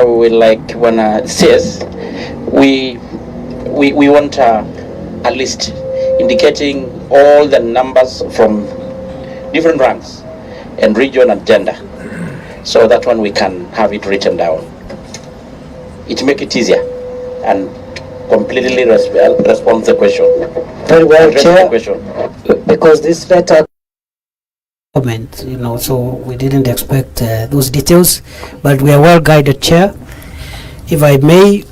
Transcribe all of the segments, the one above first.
we like when says we want a list indicating all the numbers from different ranks and region and gender, so that one we can have it written down. It make it easier and completely respond the question. Very well, Chair. Because this letter comment, so we didn't expect those details, but we are well guided, Chair. If I may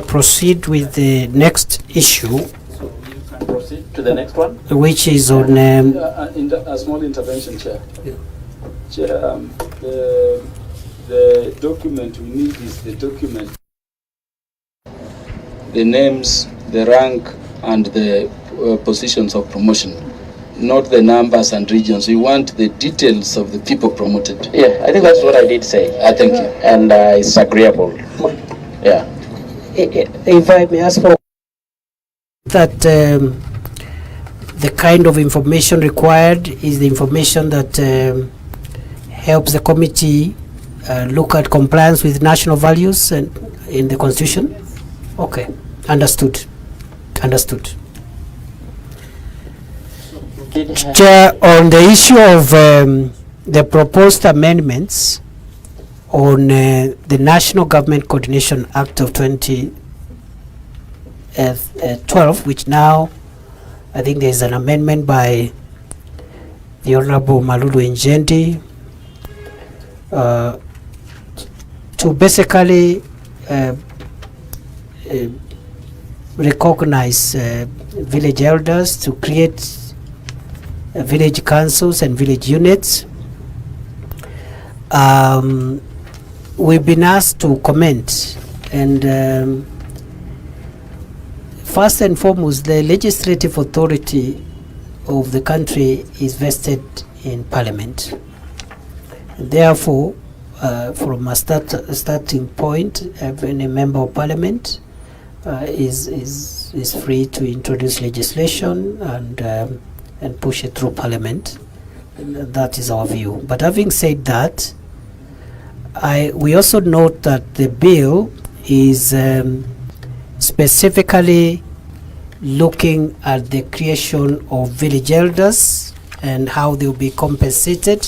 proceed with the next issue. So you can proceed to the next one, which is on a small intervention, Chair. Yeah. Chair, the document we need is the document, the names, the rank, and the positions of promotion, not the numbers and regions. We want the details of the people promoted. Yeah, I think that's what I did say. Thank you. And it's agreeable. Yeah. If I may ask for that, the kind of information required is the information that helps the committee look at compliance with national values and in the Constitution. Okay, understood. Chair, on the issue of the proposed amendments on the National Government Coordination Act of 2012, which now I think there is an amendment by the Honorable Malulu Njendi to basically recognize village elders, to create village councils and village units. We've been asked to comment, and first and foremost, the legislative authority of the country is vested in Parliament. Therefore, from a starting point, any member of Parliament is free to introduce legislation and push it through Parliament. And that is our view. But having said that, we also note that the bill is specifically looking at the creation of village elders and how they will be compensated.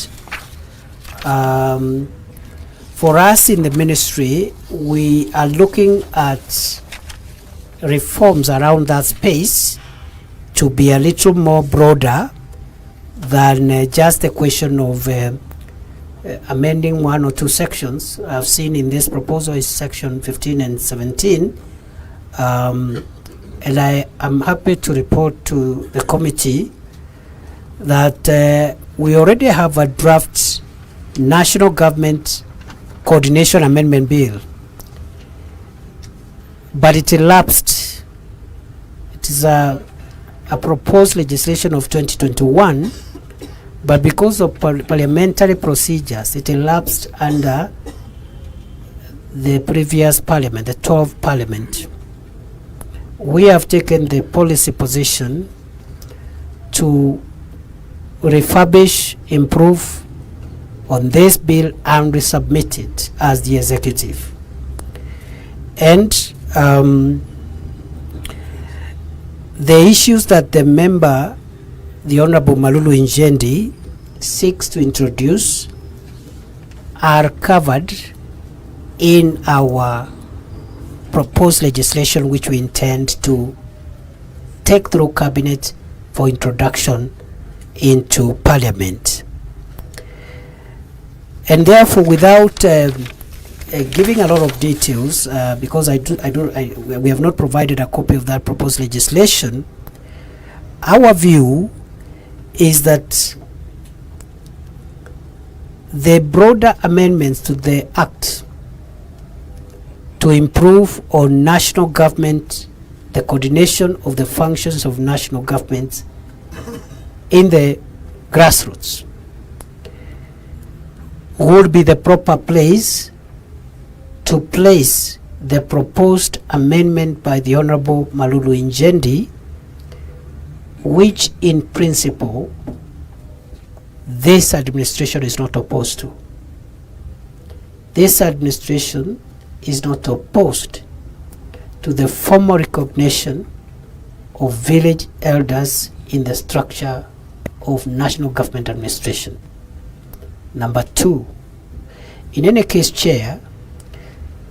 For us in the ministry, we are looking at reforms around that space to be a little more broader than just a question of amending one or two sections. I've seen in this proposal is section 15 and 17, and I am happy to report to the committee that we already have a draft National Government Coordination Amendment Bill, but it elapsed. It is a proposed legislation of 2021, but because of parliamentary procedures, it elapsed under the previous parliament, the 12th parliament. We have taken the policy position to refurbish, improve on this bill and resubmit it as the executive. And the issues that the member, the Honorable Malulu Njendi, seeks to introduce are covered in our proposed legislation, which we intend to take through Cabinet for introduction into Parliament. And therefore, without giving a lot of details, because we have not provided a copy of that proposed legislation, our view is that the broader amendments to the Act to improve on national government, the coordination of the functions of national governments in the grassroots, would be the proper place to place the proposed amendment by the Honorable Malulu Njendi, which in principle this administration is not opposed to. This administration is not opposed to the formal recognition of village elders in the structure of national government administration. Number 2, in any case, Chair,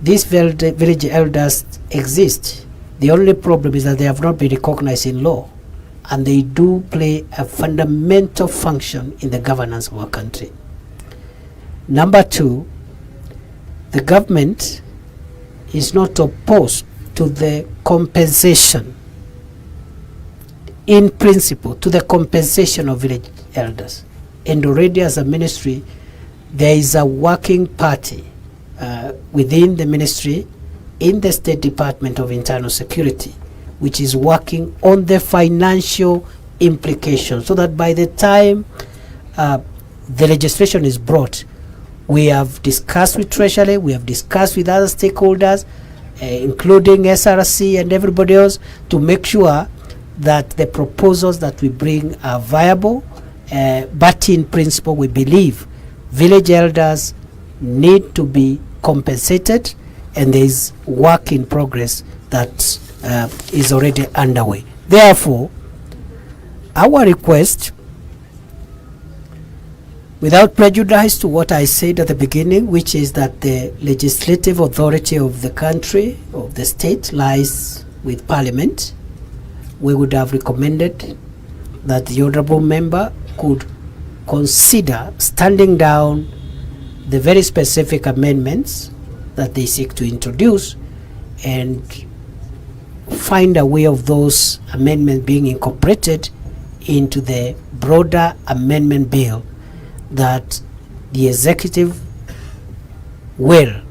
these village elders exist. The only problem is that they have not been recognized in law, and they do play a fundamental function in the governance of our country. Number 2, the government is not opposed to the compensation, in principle, to the compensation of village elders. And already as a ministry, there is a working party within the ministry in the State Department of Internal Security, which is working on the financial implications, so that by the time the legislation is brought, we have discussed with Treasury, we have discussed with other stakeholders, including SRC and everybody else, to make sure that the proposals that we bring are viable. But in principle, we believe village elders need to be compensated, and there is work in progress that is already underway. Therefore, our request, without prejudice to what I said at the beginning, which is that the legislative authority of the country, of the state, lies with Parliament, we would have recommended that the honorable member could consider standing down the very specific amendments that they seek to introduce and find a way of those amendments being incorporated into the broader amendment bill that the executive will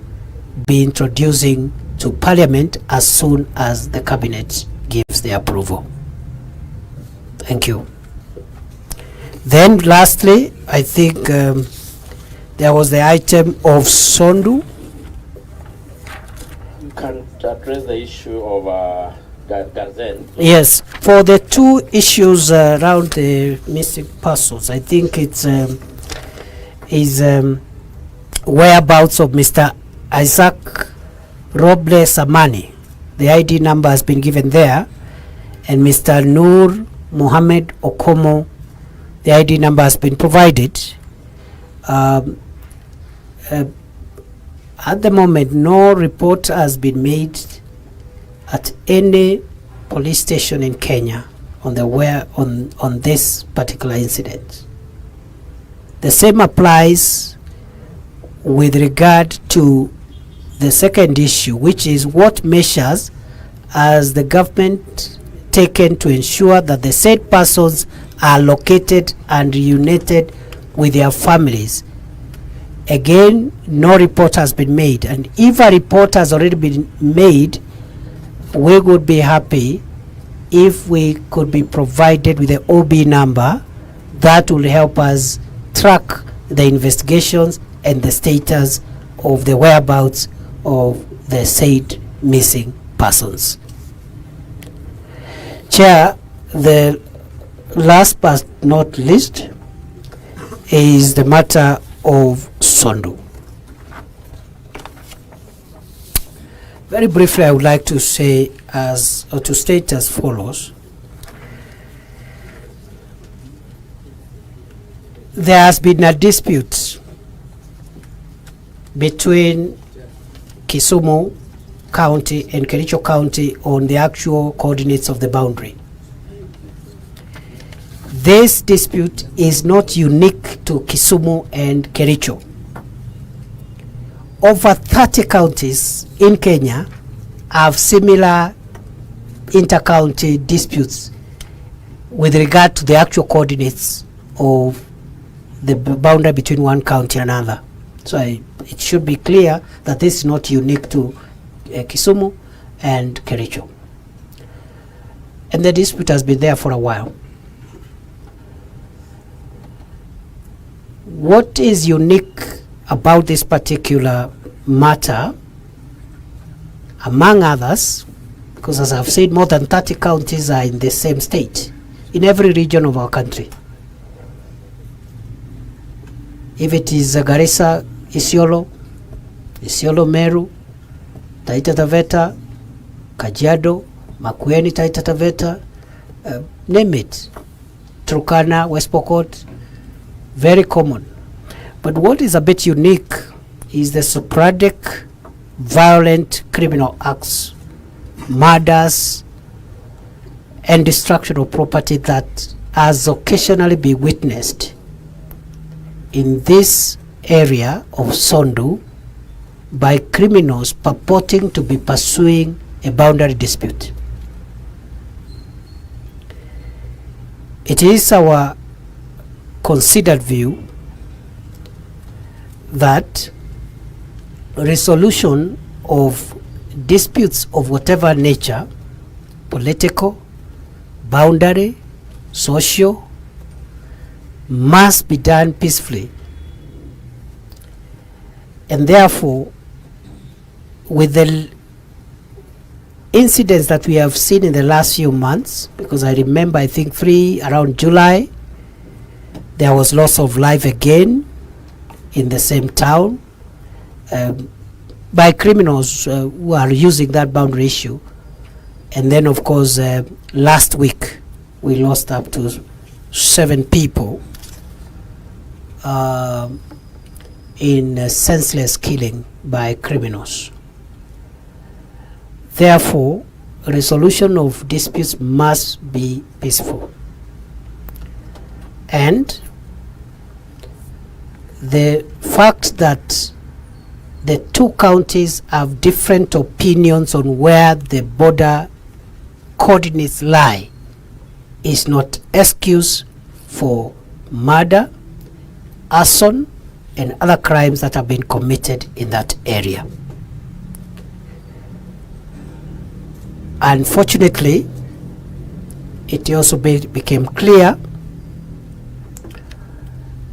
be introducing to Parliament as soon as the cabinet gives the approval. Thank you. Then lastly, I think there was the item of Sondu. You can address the issue of Garzen. Yes, for the two issues around the missing persons, I think it's whereabouts of Mr. Isaac Robles Amani. The ID number has been given there, and Mr. Noor Mohammed Okomo, the ID number has been provided. At the moment, no report has been made at any police station in Kenya on this particular incident. The same applies with regard to the second issue, which is what measures has the government taken to ensure that the said persons are located and reunited with their families. Again, no report has been made, and if a report has already been made, we would be happy if we could be provided with the OB number that will help us track the investigations and the status of the whereabouts of the said missing persons. Chair, the last but not least is the matter of Sondu. Very briefly, I would like to say to state as follows. There has been a dispute between Kisumu County and Kericho County on the actual coordinates of the boundary. This dispute is not unique to Kisumu and Kericho. Over 30 counties in Kenya have similar inter-county disputes with regard to the actual coordinates of the boundary between one county and another. So it should be clear that this is not unique to Kisumu and Kericho. And the dispute has been there for a while. What is unique about this particular matter, among others, because as I've said, more than 30 counties are in the same state, in every region of our country. If it is Garissa, Isiolo Meru, Taita Taveta, Kajiado, Makueni, Taita Taveta, name it, Turkana, West Pokot, very common. But what is a bit unique is the sporadic violent criminal acts, murders, and destruction of property that has occasionally been witnessed in this area of Sondu by criminals purporting to be pursuing a boundary dispute. It is our considered view that resolution of disputes of whatever nature, political, boundary, social, must be done peacefully. And therefore, with the incidents that we have seen in the last few months, because I remember, I think around July, there was loss of life again in the same town by criminals who are using that boundary issue. And then, of course, last week, we lost up to 7 people in senseless killing by criminals. Therefore, resolution of disputes must be peaceful. And the fact that the 2 counties have different opinions on where the border coordinates lie is not excuse for murder, arson, and other crimes that have been committed in that area. Unfortunately, it also became clear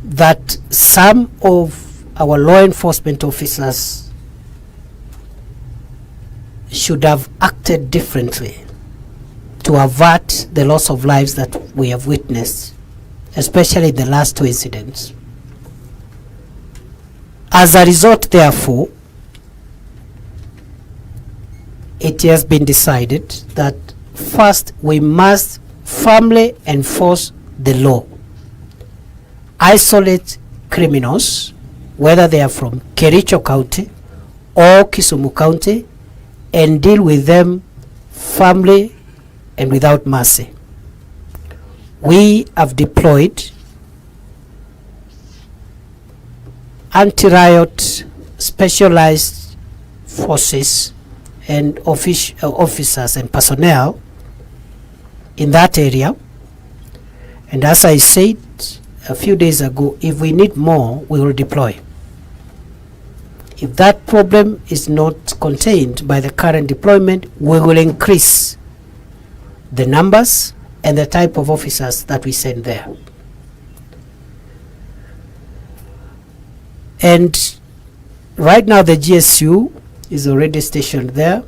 that some of our law enforcement officers should have acted differently to avert the loss of lives that we have witnessed, especially the last 2 incidents. As a result, therefore, it has been decided that first we must firmly enforce the law, isolate criminals, whether they are from Kericho County or Kisumu County, and deal with them firmly and without mercy. We have deployed anti-riot specialized forces and officers and personnel in that area. And as I said a few days ago, if we need more, we will deploy. If that problem is not contained by the current deployment, we will increase the numbers and the type of officers that we send there. And right now the GSU is already stationed there.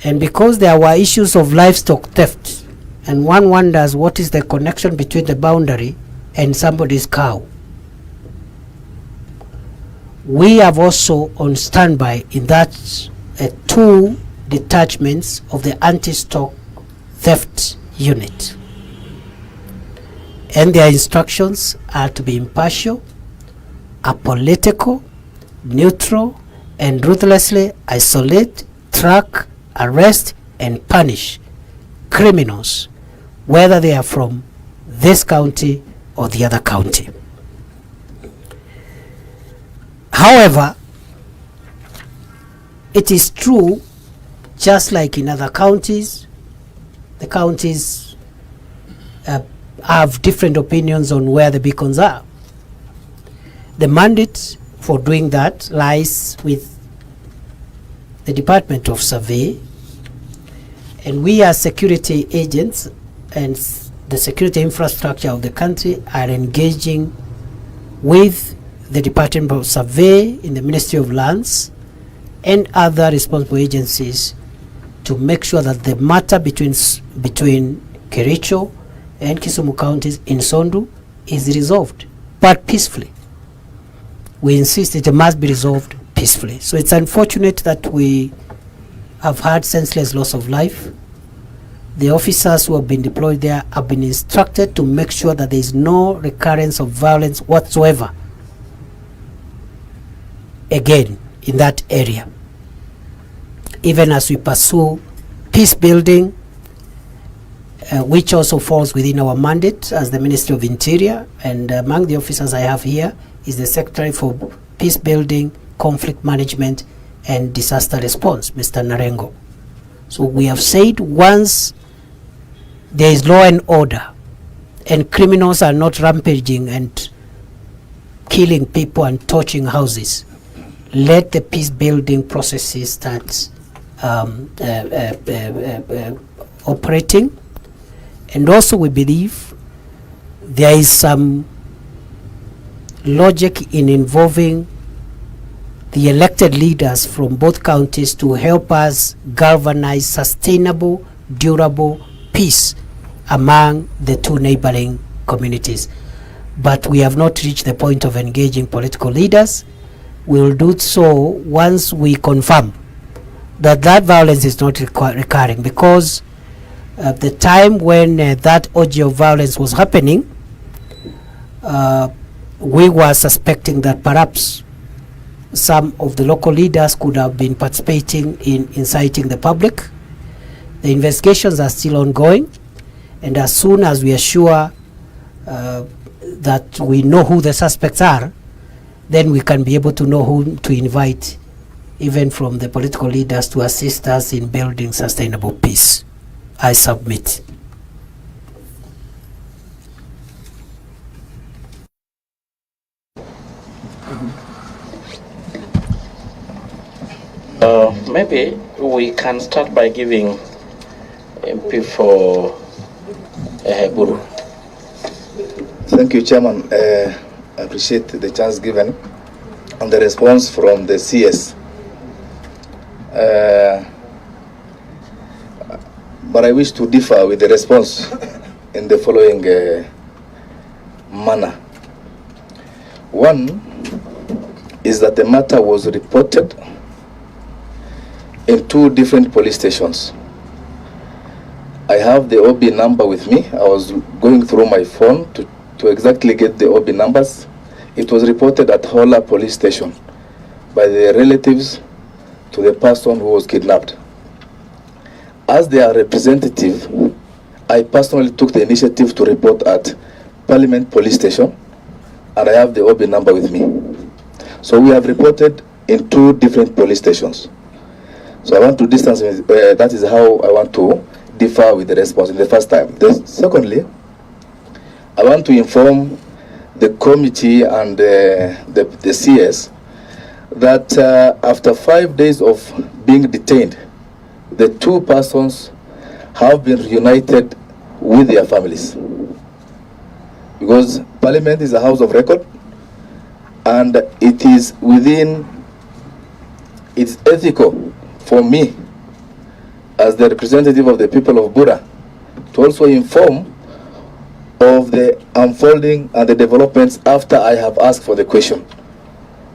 And because there were issues of livestock theft, and one wonders what is the connection between the boundary and somebody's cow, we have also on standby in that 2 detachments of the anti-stock theft unit. And their instructions are to be impartial, apolitical, neutral, and ruthlessly isolate, track, arrest, and punish criminals, whether they are from this county or the other county. However, it is true, just like in other counties, the counties have different opinions on where the beacons are. The mandate for doing that lies with the Department of Survey, and we as security agents and the security infrastructure of the country are engaging with the Department of Survey in the Ministry of Lands and other responsible agencies to make sure that the matter between Kericho and Kisumu counties in Sondu is resolved, but peacefully. We insist it must be resolved peacefully. So it's unfortunate that we have had senseless loss of life. The officers who have been deployed there have been instructed to make sure that there is no recurrence of violence whatsoever again in that area, even as we pursue peace building, which also falls within our mandate as the Ministry of Interior. And among the officers I have here is the Secretary for Peace Building, Conflict Management and Disaster Response, Mr. Narengo. So we have said, once there is law and order and criminals are not rampaging and killing people and torching houses, let the peace building processes start operating. And also we believe there is some logic in involving the elected leaders from both counties to help us galvanize sustainable, durable peace among the two neighboring communities. But we have not reached the point of engaging political leaders. We will do so once we confirm that that violence is not recurring, because at the time when that orgy of violence was happening, we were suspecting that perhaps some of the local leaders could have been participating in inciting the public. The investigations are still ongoing, and as soon as we are sure that we know who the suspects are, then we can be able to know who to invite, even from the political leaders, to assist us in building sustainable peace. I submit. Maybe we can start by giving MP for Buru. Thank you, Chairman. I appreciate the chance given and the response from the CS. But I wish to differ with the response in the following manner. One is that the matter was reported in two different police stations. I have the OB number with me. I was going through my phone to exactly get the OB numbers. It was reported at Hola police station by the relatives to the person who was kidnapped. As their representative, I personally took the initiative to report at Parliament police station, and I have the OB number with me. So we have reported in two different police stations. So I want to distance, that is how I want to differ with the response in the first time. Secondly, I want to inform the committee and the CS that after 5 days of being detained, the two persons have been reunited with their families. Because Parliament is a house of record, and it is it's ethical for me as the representative of the people of Bura to also inform of the unfolding and the developments after I have asked for the question.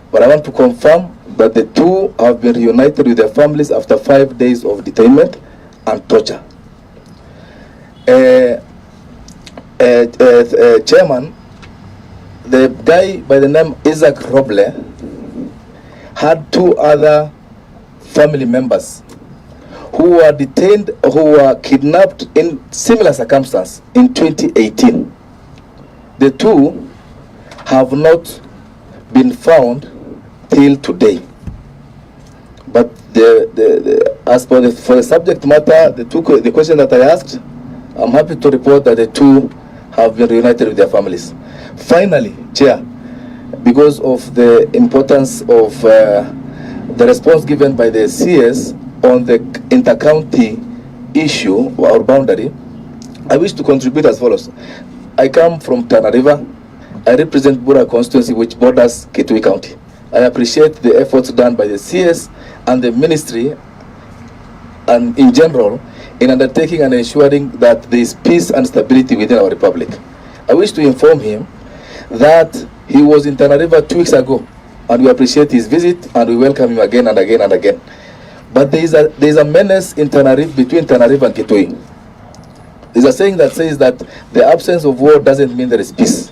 But I want to confirm that the two have been reunited with their families after 5 days of detainment and torture. Chairman, the guy by the name Isaac Roble had two other family members who were detained, who were kidnapped in similar circumstance in 2018. The two have not been found till today. But as for the subject matter, the question that I asked, I'm happy to report that the two have been reunited with their families. Finally, Chair, because of the importance of the response given by the CS on the inter-county issue or boundary, I wish to contribute as follows. I come from Tana River. I represent Bura constituency, which borders KITHURE County. I appreciate the efforts done by the CS and the ministry and in general in undertaking and ensuring that there is peace and stability within our republic. I wish to inform him that he was in Tana River 2 weeks ago and we appreciate his visit, and we welcome him again and again and again. But there is a menace in Tanariva, between Tanariva and Kitui. There's a saying that says that the absence of war doesn't mean there is peace.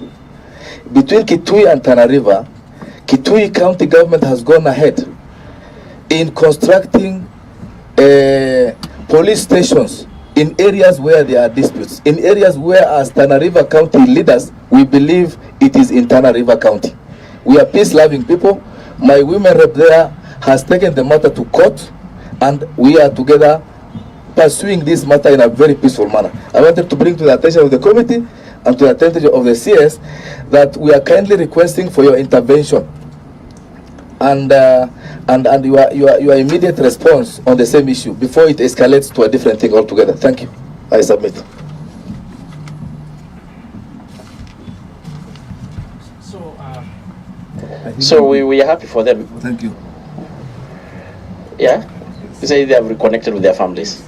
Between Kitui and Tanariva, Kitui County government has gone ahead in constructing police stations in areas where there are disputes, in areas where as Tanariva County leaders, we believe it is in Tanariva County. We are peace-loving people. My women rep there has taken the matter to court, and we are together pursuing this matter in a very peaceful manner. I wanted to bring to the attention of the committee and to the attention of the CS that we are kindly requesting for your intervention and your immediate response on the same issue before it escalates to a different thing altogether. Thank you. I submit. So we are happy for them. Thank you. Yeah, you say they have reconnected with their families.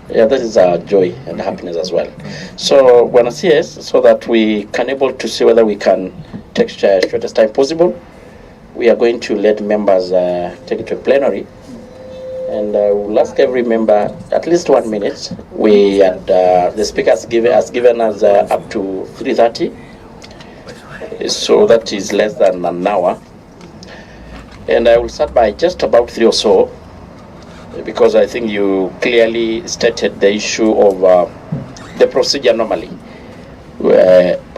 Yeah, that is our joy and happiness as well. So when I see us, so that we can able to see whether we can take shortest time possible, we are going to let members take it to a plenary, and we'll ask every member at least 1 minute. We had the speaker has given us up to 3:30, so that is less than an hour. And I will start by just about 3 or so, because I think you clearly stated the issue of the procedure normally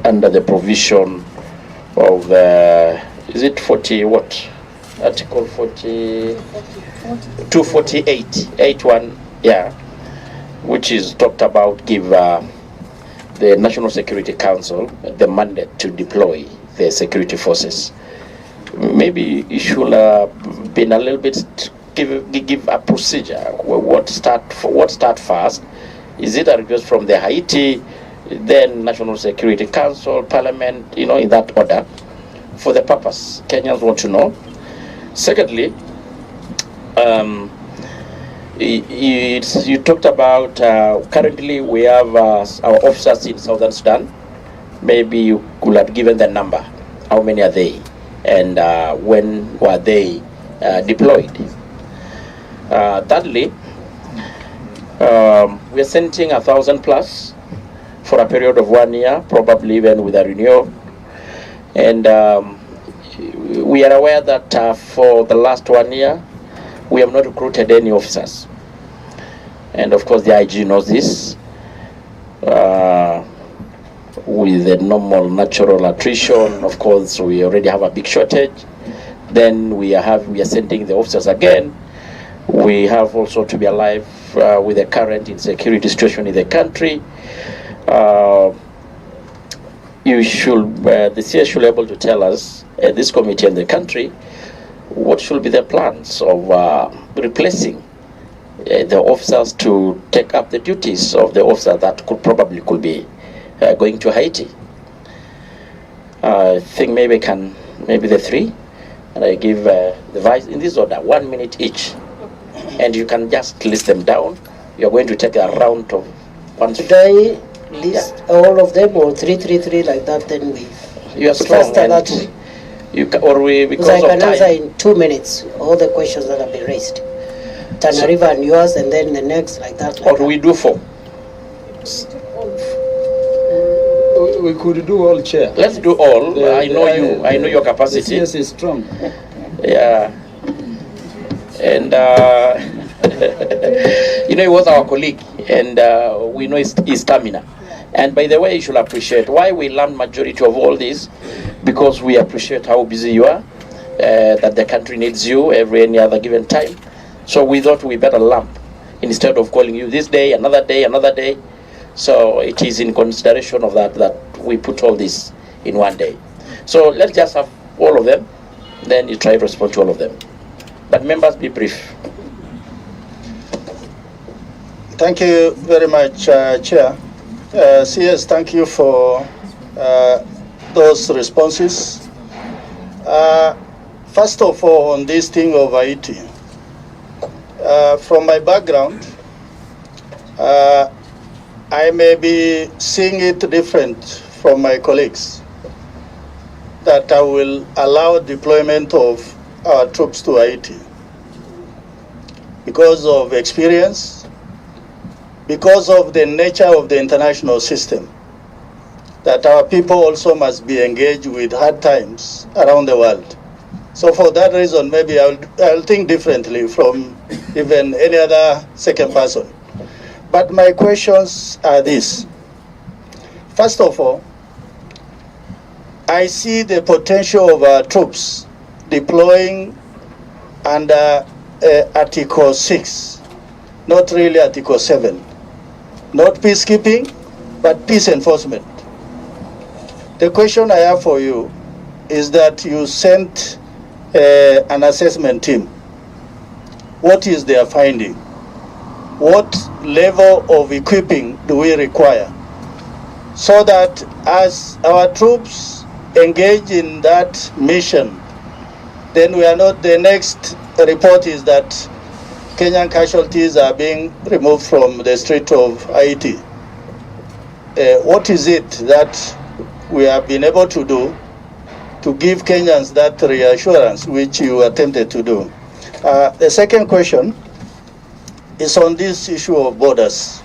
under the provision of is it 40 what? Article 40 248 81, yeah, which is talked about give the National Security Council the mandate to deploy the security forces. Maybe you should been a little bit give a procedure. What start first? Is it a request from the Haiti, then National Security Council, Parliament, in that order? For the purpose, Kenyans want to know. Secondly, you talked about currently we have our officers in Southern Sudan. Maybe you could have given the number. How many are they? And when were they deployed? Thirdly, we are sending 1,000 plus for a period of 1 year, probably even with a renewal. And we are aware that for the last 1 year, we have not recruited any officers. And of course, the IG knows this. With the normal natural attrition, of course, we already have a big shortage. Then we are sending the officers again. We have also to be alive with the current insecurity situation in the country. The CS should be able to tell us, this committee and the country, what should be the plans of replacing the officers to take up the duties of the officer that could be going to Haiti. I think maybe the three, and I give the vice in this order 1 minute each, and you can just list them down. You're going to take a round of one. Today, list all of them, or 333 like that, then we. You are strong, that way. You can, or we because I of can time. answer in 2 minutes all the questions that have been raised. Tanariva and yours, and then the next like that. Or we do 4. We could do all, Chair. Let's do all. I know your capacity. Yes, is strong. Yeah. And he was our colleague, and we know his stamina. And by the way, you should appreciate why we learned majority of all this, because we appreciate how busy you are, that the country needs you any other given time. So we thought we better lump instead of calling you this day, another day, another day. So it is in consideration of that we put all this in 1 day. So let's just have all of them, then you try to respond to all of them. But members, be brief. Thank you very much, Chair. CS, thank you for those responses. First of all, on this thing of Haiti, from my background, I may be seeing it different from my colleagues, that I will allow deployment of our troops to Haiti? Because of experience, because of the nature of the international system, that our people also must be engaged with hard times around the world. So for that reason, maybe I'll think differently from even any other second person. But my questions are this. First of all, I see the potential of our troops deploying under Article 6, not really Article 7. Not peacekeeping, but peace enforcement. The question I have for you is that you sent an assessment team. What is their finding? What level of equipping do we require? So that as our troops engage in that mission, then we are not, the next report is that Kenyan casualties are being removed from the street of Haiti. What is it that we have been able to do to give Kenyans that reassurance which you attempted to do? The second question is on this issue of borders.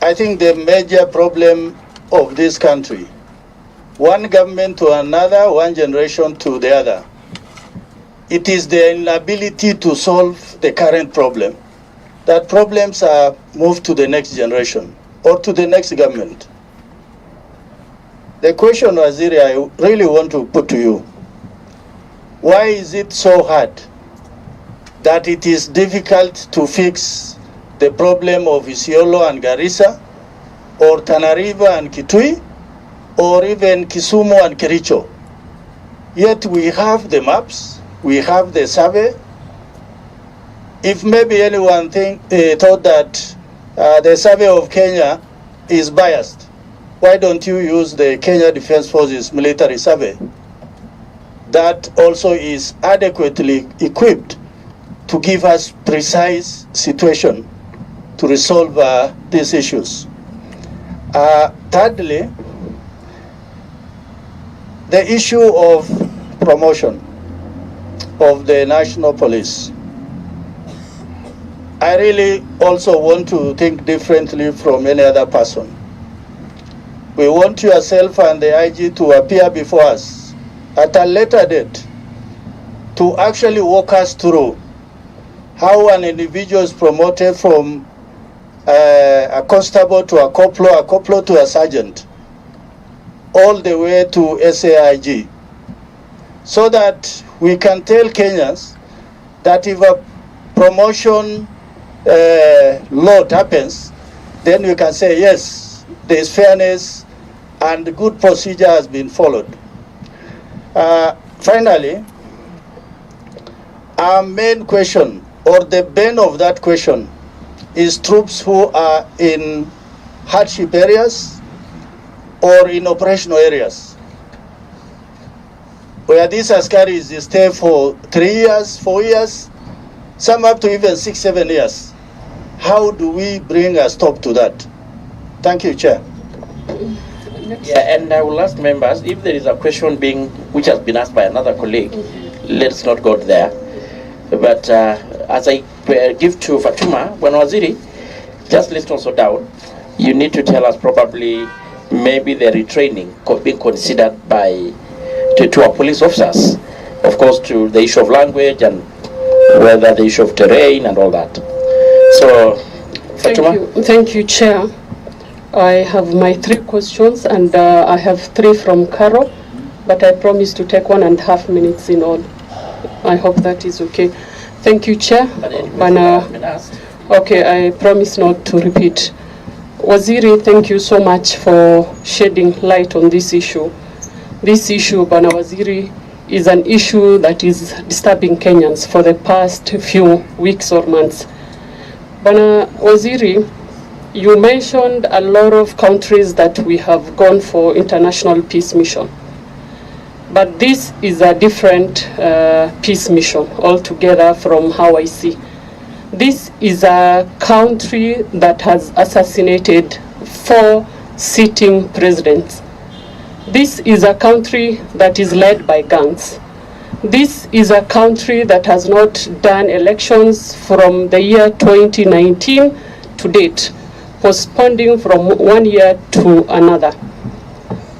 I think the major problem of this country, one government to another, one generation to the other, it is the inability to solve the current problem. That problems are moved to the next generation or to the next government. The question, Waziri, I really want to put to you, why is it so hard that it is difficult to fix the problem of Isiolo and Garissa, or Tana River and Kitui, or even Kisumu and Kericho? Yet we have the maps, we have the survey. If maybe anyone thought that the survey of Kenya is biased, why don't you use the Kenya Defense Forces military survey that also is adequately equipped to give us precise situation to resolve these issues? Thirdly, the issue of promotion of the national police. I really also want to think differently from any other person. We want yourself and the IG to appear before us at a later date to actually walk us through how an individual is promoted from a constable to a corporal to a sergeant, all the way to SAIG, so that we can tell Kenyans that if a promotion load happens, then we can say, yes, there is fairness and the good procedure has been followed. Finally, our main question, or the bane of that question, is troops who are in hardship areas or in operational areas, where these askaris stay for 3 years, 4 years, some up to even 6, 7 years. How do we bring a stop to that? Thank you, Chair. Yeah, and I will ask members, if there is a question which has been asked by another colleague, let's not go there. But as I give to Fatuma, when Waziri, just list also down, you need to tell us probably maybe the retraining being considered to our police officers, of course, to the issue of language and whether the issue of terrain and all that. So, Fatuma? Thank you, Chair. I have my 3 questions, and I have 3 from Carol, but I promise to take 1.5 minutes in all. I hope that is okay. Thank you, Chair. Okay, I promise not to repeat. Waziri, thank you so much for shedding light on this issue. This issue, Bana Waziri, is an issue that is disturbing Kenyans for the past few weeks or months. Bana Waziri, you mentioned a lot of countries that we have gone for international peace mission. But this is a different peace mission altogether from how I see. This is a country that has assassinated 4 sitting presidents. This is a country that is led by gangs. This is a country that has not done elections from the year 2019 to date, postponing from one year to another.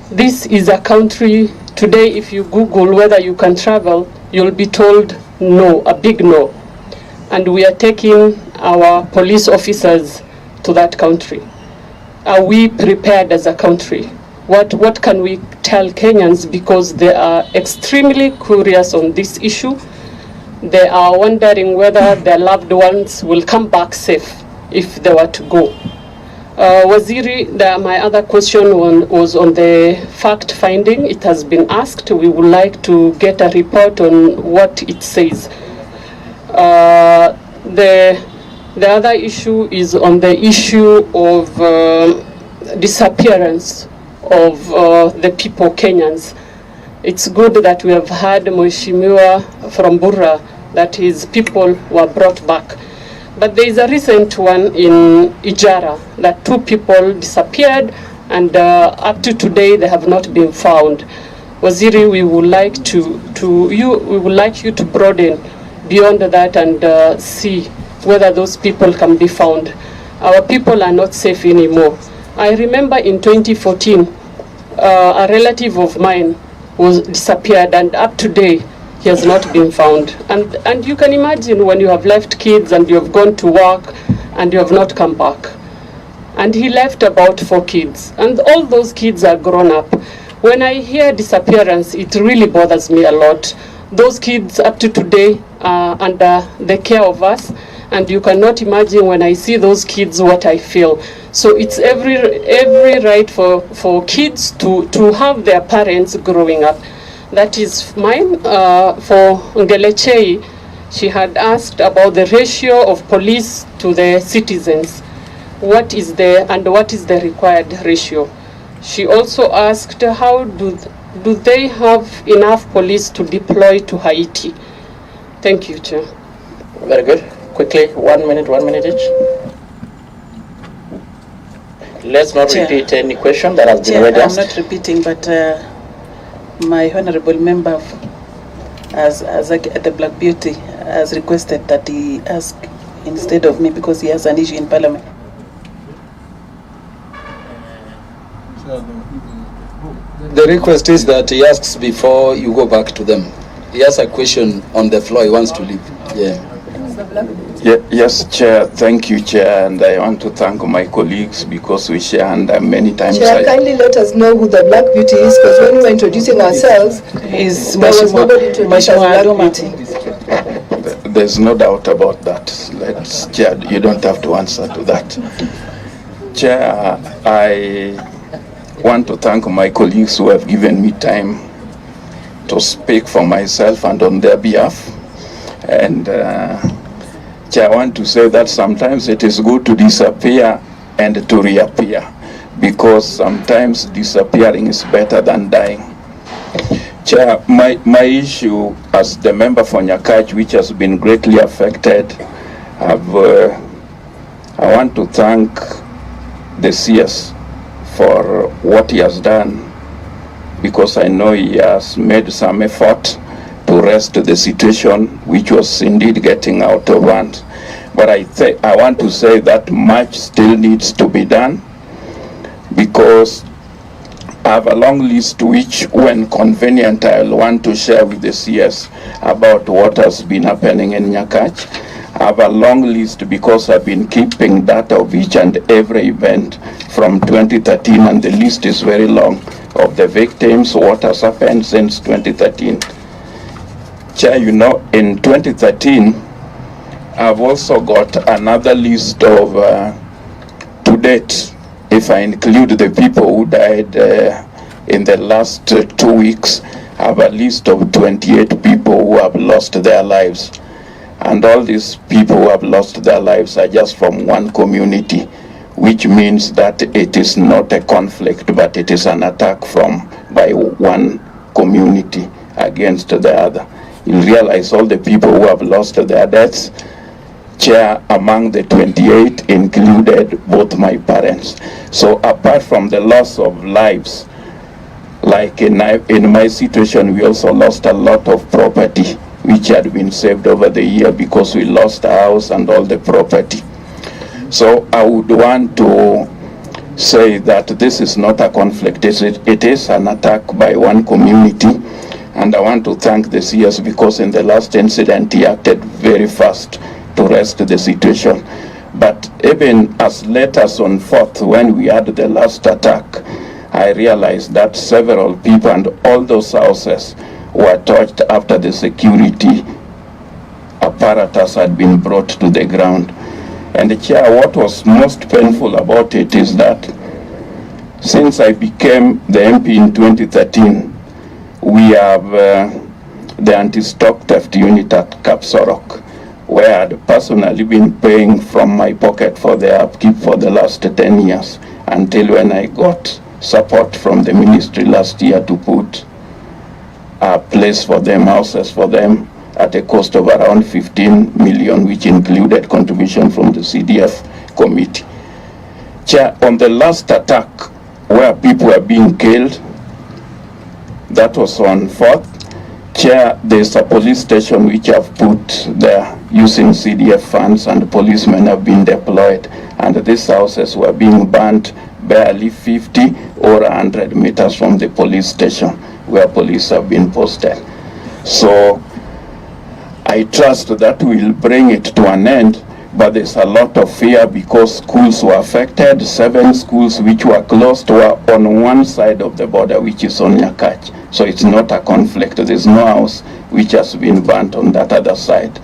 This is a country, today if you Google whether you can travel, you'll be told no, a big no. And we are taking our police officers to that country. Are we prepared as a country? What can we tell Kenyans, because they are extremely curious on this issue. They are wondering whether their loved ones will come back safe if they were to go. Waziri, my other question was on the fact finding. It has been asked. We would like to get a report on what it says. The other issue is on the issue of disappearance of the people, Kenyans. It's good that we have had Mheshimiwa from Burra, that his people were brought back. But there is a recent one in Ijara that 2 people disappeared, and up to today they have not been found. Waziri, we would like we would like you to broaden beyond that and see whether those people can be found. Our people are not safe anymore. I remember in 2014, a relative of mine was disappeared, and up to date, he has not been found. And you can imagine when you have left kids and you have gone to work and you have not come back. And he left about 4 kids, and all those kids are grown up. When I hear disappearance, it really bothers me a lot. Those kids up to today are under the care of us, and you cannot imagine when I see those kids what I feel. So it's every right for kids to have their parents growing up. That is mine. For Ngelechei, she had asked about the ratio of police to the citizens. What is the required ratio? She also asked how do they have enough police to deploy to Haiti? Thank you, Chair. Very good. Quickly, 1 minute each. Let's not Chair. repeat any question that has been Chair, already I'm asked. not repeating, but my honorable member, as the Black Beauty, has requested that he ask instead of me because he has an issue in Parliament. The request is that he asks before you go back to them. He has a question on the floor, he wants to leave. Yeah. Yes, Chair. Thank you, Chair. And I want to thank my colleagues because we share and many times. Chair, kindly let us know who the Black Beauty is, because when we were introducing ourselves, there was nobody introduced as Black Beauty. There's no doubt about that. Chair, you don't have to answer to that. Chair, I want to thank my colleagues who have given me time to speak for myself and on their behalf. And Chair, I want to say that sometimes it is good to disappear and to reappear, because sometimes disappearing is better than dying. Chair, my issue as the member for Nyakach, which has been greatly affected, I want to thank the CS for what he has done, because I know he has made some effort to rest the situation, which was indeed getting out of hand. But I want to say that much still needs to be done, because I have a long list which, when convenient, I'll want to share with the CS about what has been happening in Nyakach. I have a long list because I've been keeping data of each and every event from 2013, and the list is very long, of the victims, what has happened since 2013. Chair, you know, in 2013, I've also got another list of, to date, if I include the people who died in the last 2 weeks, I have a list of 28 people who have lost their lives. And all these people who have lost their lives are just from one community, which means that it is not a conflict, but it is an attack by one community against the other. You realize all the people who have lost their deaths, Chair, among the 28 included both my parents. So apart from the loss of lives, Like in my situation, we also lost a lot of property which had been saved over the year because we lost our house and all the property. So I would want to say that this is not a conflict. It is an attack by one community, and I want to thank the CS because in the last incident he acted very fast to rest the situation. But even as late as on 4th, when we had the last attack, I realized that several people and all those houses were touched after the security apparatus had been brought to the ground. And Chair, what was most painful about it is that since I became the MP in 2013, we have the anti-stock theft unit at Kapsorok, where I had personally been paying from my pocket for their upkeep for the last 10 years, until when I got support from the ministry last year to put a place for them, houses for them, at a cost of around 15 million, which included contribution from the CDF committee. Chair, on the last attack where people were being killed, that was on 4th. Chair, there's a police station which I've put there using CDF funds, and policemen have been deployed, and these houses were being burnt barely 50 or 100 meters from the police station where police have been posted. So I trust that will bring it to an end, but there's a lot of fear because schools were affected. 7 schools which were closed were on one side of the border, which is on Nyakach. So it's not a conflict. There's no house which has been burnt on that other side.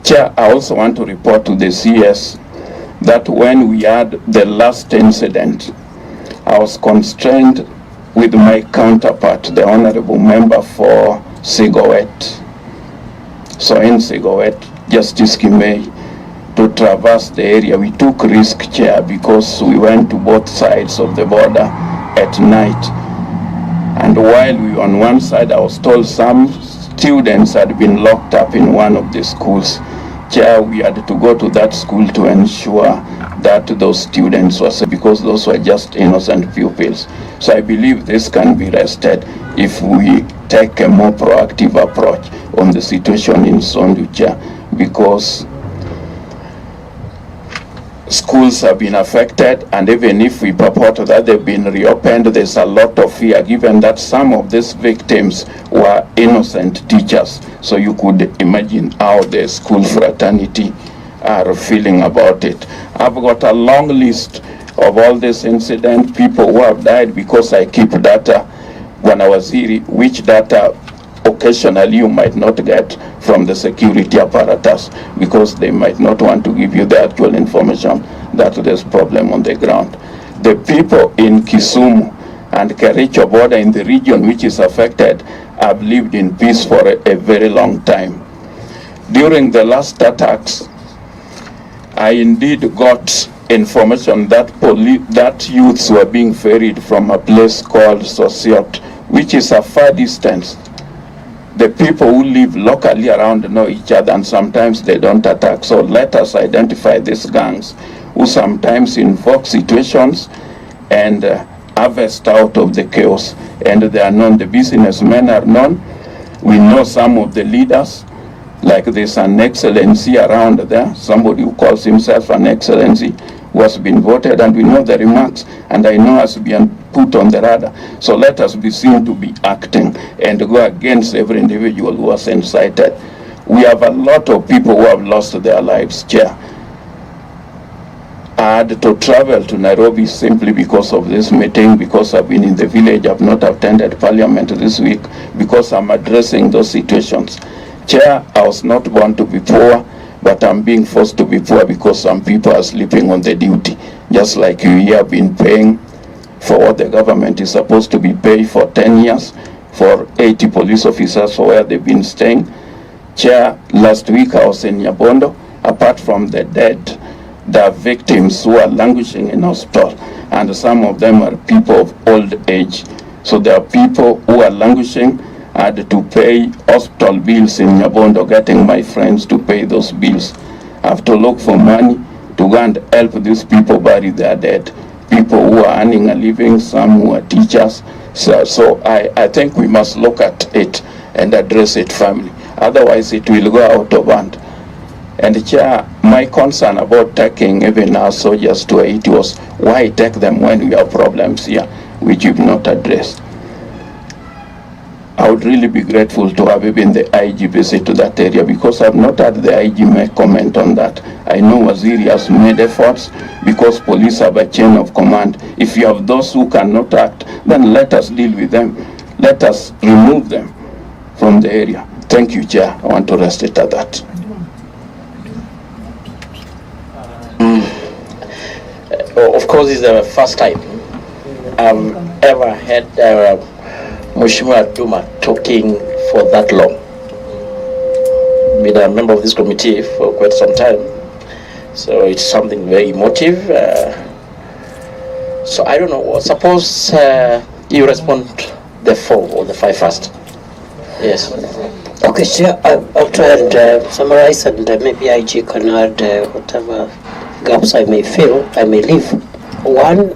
Chair, I also want to report to the CS that when we had the last incident, I was constrained with my counterpart, the honorable member for Sigowet. So in Sigowet, Justice Kimei, to traverse the area, we took risk, Chair, because we went to both sides of the border at night. And while we were on one side, I was told some students had been locked up in one of the schools. Chair, we had to go to that school to ensure that those students were safe, because those were just innocent pupils. So I believe this can be rested if we take a more proactive approach on the situation in Sondu, Chair, because schools have been affected, and even if we purport that they've been reopened, there's a lot of fear given that some of these victims were innocent teachers. So you could imagine how the school fraternity are feeling about it. I've got a long list of all these incidents, people who have died, because I keep data when I was here, which data occasionally you might not get from the security apparatus because they might not want to give you the actual information that there's problem on the ground. The people in Kisumu and Kericho border in the region which is affected have lived in peace for a very long time. During the last attacks, I indeed got information that youths were being ferried from a place called Sosiot, which is a far distance. The people who live locally around know each other, and sometimes they don't attack. So let us identify these gangs who sometimes invoke situations and harvest out of the chaos. And they are known, the businessmen are known. We know some of the leaders, like there's an excellency around there, somebody who calls himself an excellency, who has been voted, and we know the remarks, and I know has been put on the radar. So let us be seen to be acting and go against every individual who was incited. We have a lot of people who have lost their lives, Chair. I had to travel to Nairobi simply because of this meeting, because I've been in the village. I've not attended Parliament this week because I'm addressing those situations. Chair, I was not born to be poor, but I'm being forced to be poor because some people are sleeping on the duty. Just like you have been paying for what the government is supposed to be paid for 10 years, for 80 police officers for where they've been staying. Chair, last week I was in Nyabondo. Apart from the dead, there are victims who are languishing in hospital, and some of them are people of old age. So there are people who are languishing. I had to pay hospital bills in Nyabondo, getting my friends to pay those bills. I have to look for money to go and help these people bury their dead. People who are earning a living, some who are teachers, So I think we must look at it and address it firmly. Otherwise, it will go out of hand. And Chair, my concern about taking even our soldiers to Haiti was why take them when we have problems here, which you've not addressed. I would really be grateful to have even the IG visit to that area, because I've not had the IG make comment on that. I know Waziri has made efforts because police have a chain of command. If you have those who cannot act, then let us deal with them. Let us remove them from the area. Thank you, Chair. I want to rest it at that. Of course, it's the first time I've ever had Mheshimiwa Duma talking for that long. Been a member of this committee for quite some time, so it's something very emotive. So I don't know. Suppose you respond the 4 or the 5 first. Yes. Okay, Chair, I'll try and summarize, and maybe IG can add whatever gaps I may feel, I may leave. One,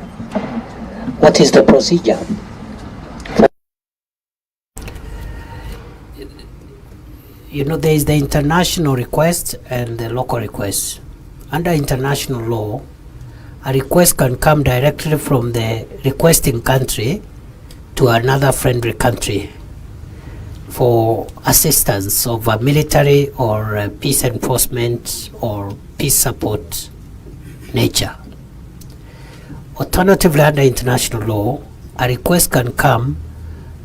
what is the procedure? You know, there is the international request and the local request. Under international law, a request can come directly from the requesting country to another friendly country for assistance of a military or peace enforcement or peace support nature. Alternatively, under international law, a request can come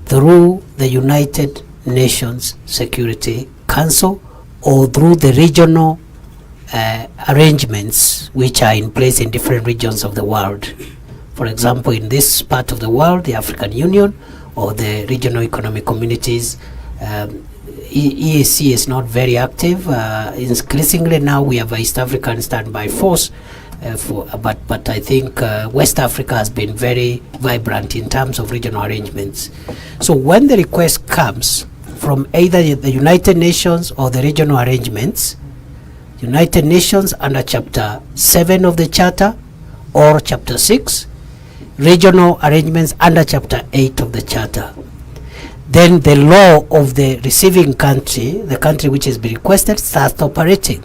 through the United Nations Security Council or through the regional arrangements which are in place in different regions of the world. For example, in this part of the world, the African Union or the regional economic communities, EAC is not very active. Increasingly now we have a East African standby force, but I think West Africa has been very vibrant in terms of regional arrangements. So when the request comes from either the United Nations or the regional arrangements, United Nations under Chapter 7 of the Charter or Chapter 6, regional arrangements under Chapter 8 of the Charter, then the law of the receiving country, the country which has been requested, starts operating.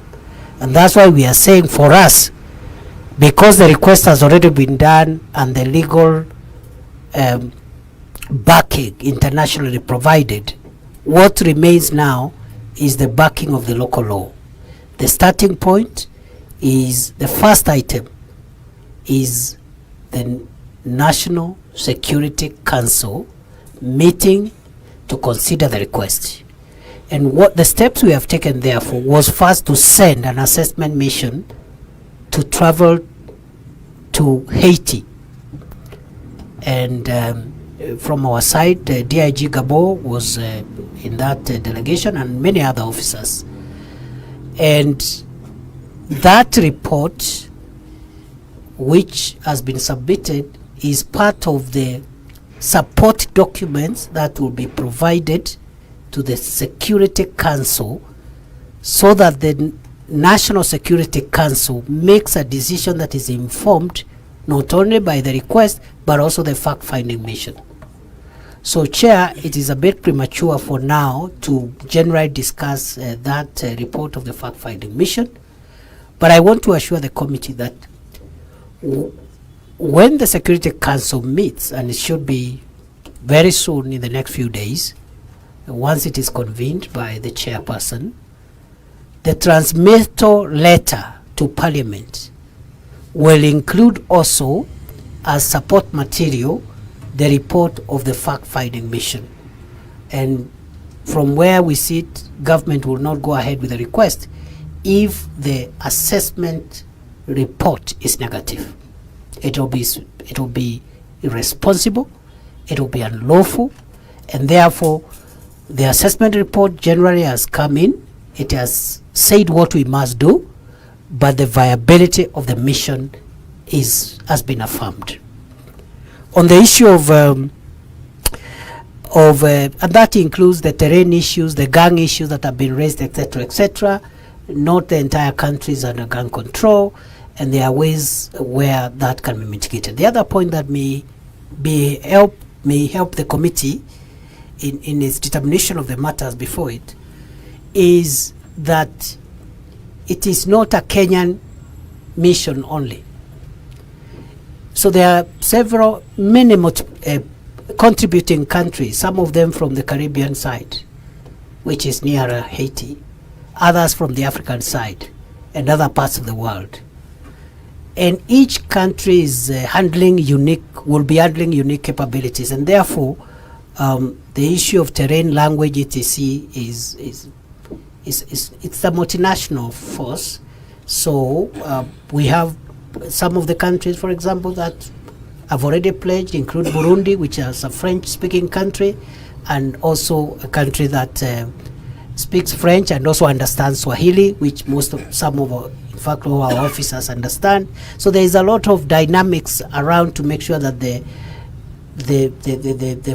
And that's why we are saying, for us, because the request has already been done and the legal backing internationally provided, what remains now is the backing of the local law. The starting point is, the first item is the National Security Council meeting to consider the request. And what the steps we have taken therefore was first to send an assessment mission to travel to Haiti. And from our side, DIG Gabo was in that delegation and many other officers. And that report, which has been submitted, is part of the support documents that will be provided to the Security Council, so that the National Security Council makes a decision that is informed not only by the request but also the fact-finding mission. So, Chair, it is a bit premature for now to generally discuss that report of the fact-finding mission, but I want to assure the committee that when the Security Council meets, and it should be very soon in the next few days, once it is convened by the chairperson, the transmittal letter to Parliament will include also as support material the report of the fact-finding mission. And from where we sit, government will not go ahead with the request if the assessment report is negative. It will be irresponsible, it will be unlawful, and therefore the assessment report generally has come in, it has said what we must do, but the viability of the mission has been affirmed. On the issue of and that includes the terrain issues, the gang issues that have been raised, etc., etc. Not the entire country is under gang control, and there are ways where that can be mitigated. The other point that may help may help the committee in its determination of the matters before it, is that it is not a Kenyan mission only. So there are many contributing countries, some of them from the Caribbean side, which is nearer Haiti, others from the African side, and other parts of the world. And each country is will be handling unique capabilities, and therefore the issue of terrain, language, etc. it's a multinational force. So we have some of the countries, for example, that have already pledged, include Burundi, which is a French-speaking country, and also a country that speaks French and also understands Swahili, which in fact all our officers understand. So there is a lot of dynamics around to make sure that the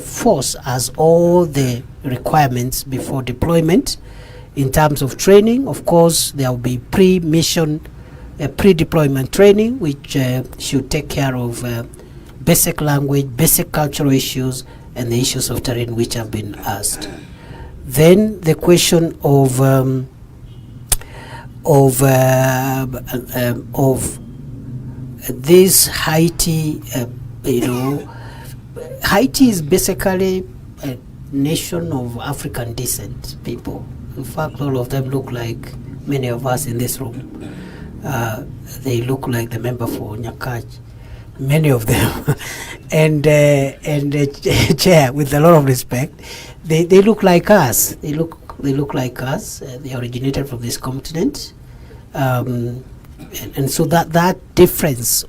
force has all the requirements before deployment. In terms of training, of course, there will be pre-deployment training, which should take care of basic language, basic cultural issues, and the issues of terrain which have been asked. Then the question of this Haiti, Haiti is basically a nation of African descent people. In fact, all of them look like many of us in this room. They look like the member for Nyakach, many of them. and Chair, with a lot of respect, they look like us. They look like us. They originated from this continent, and so that difference,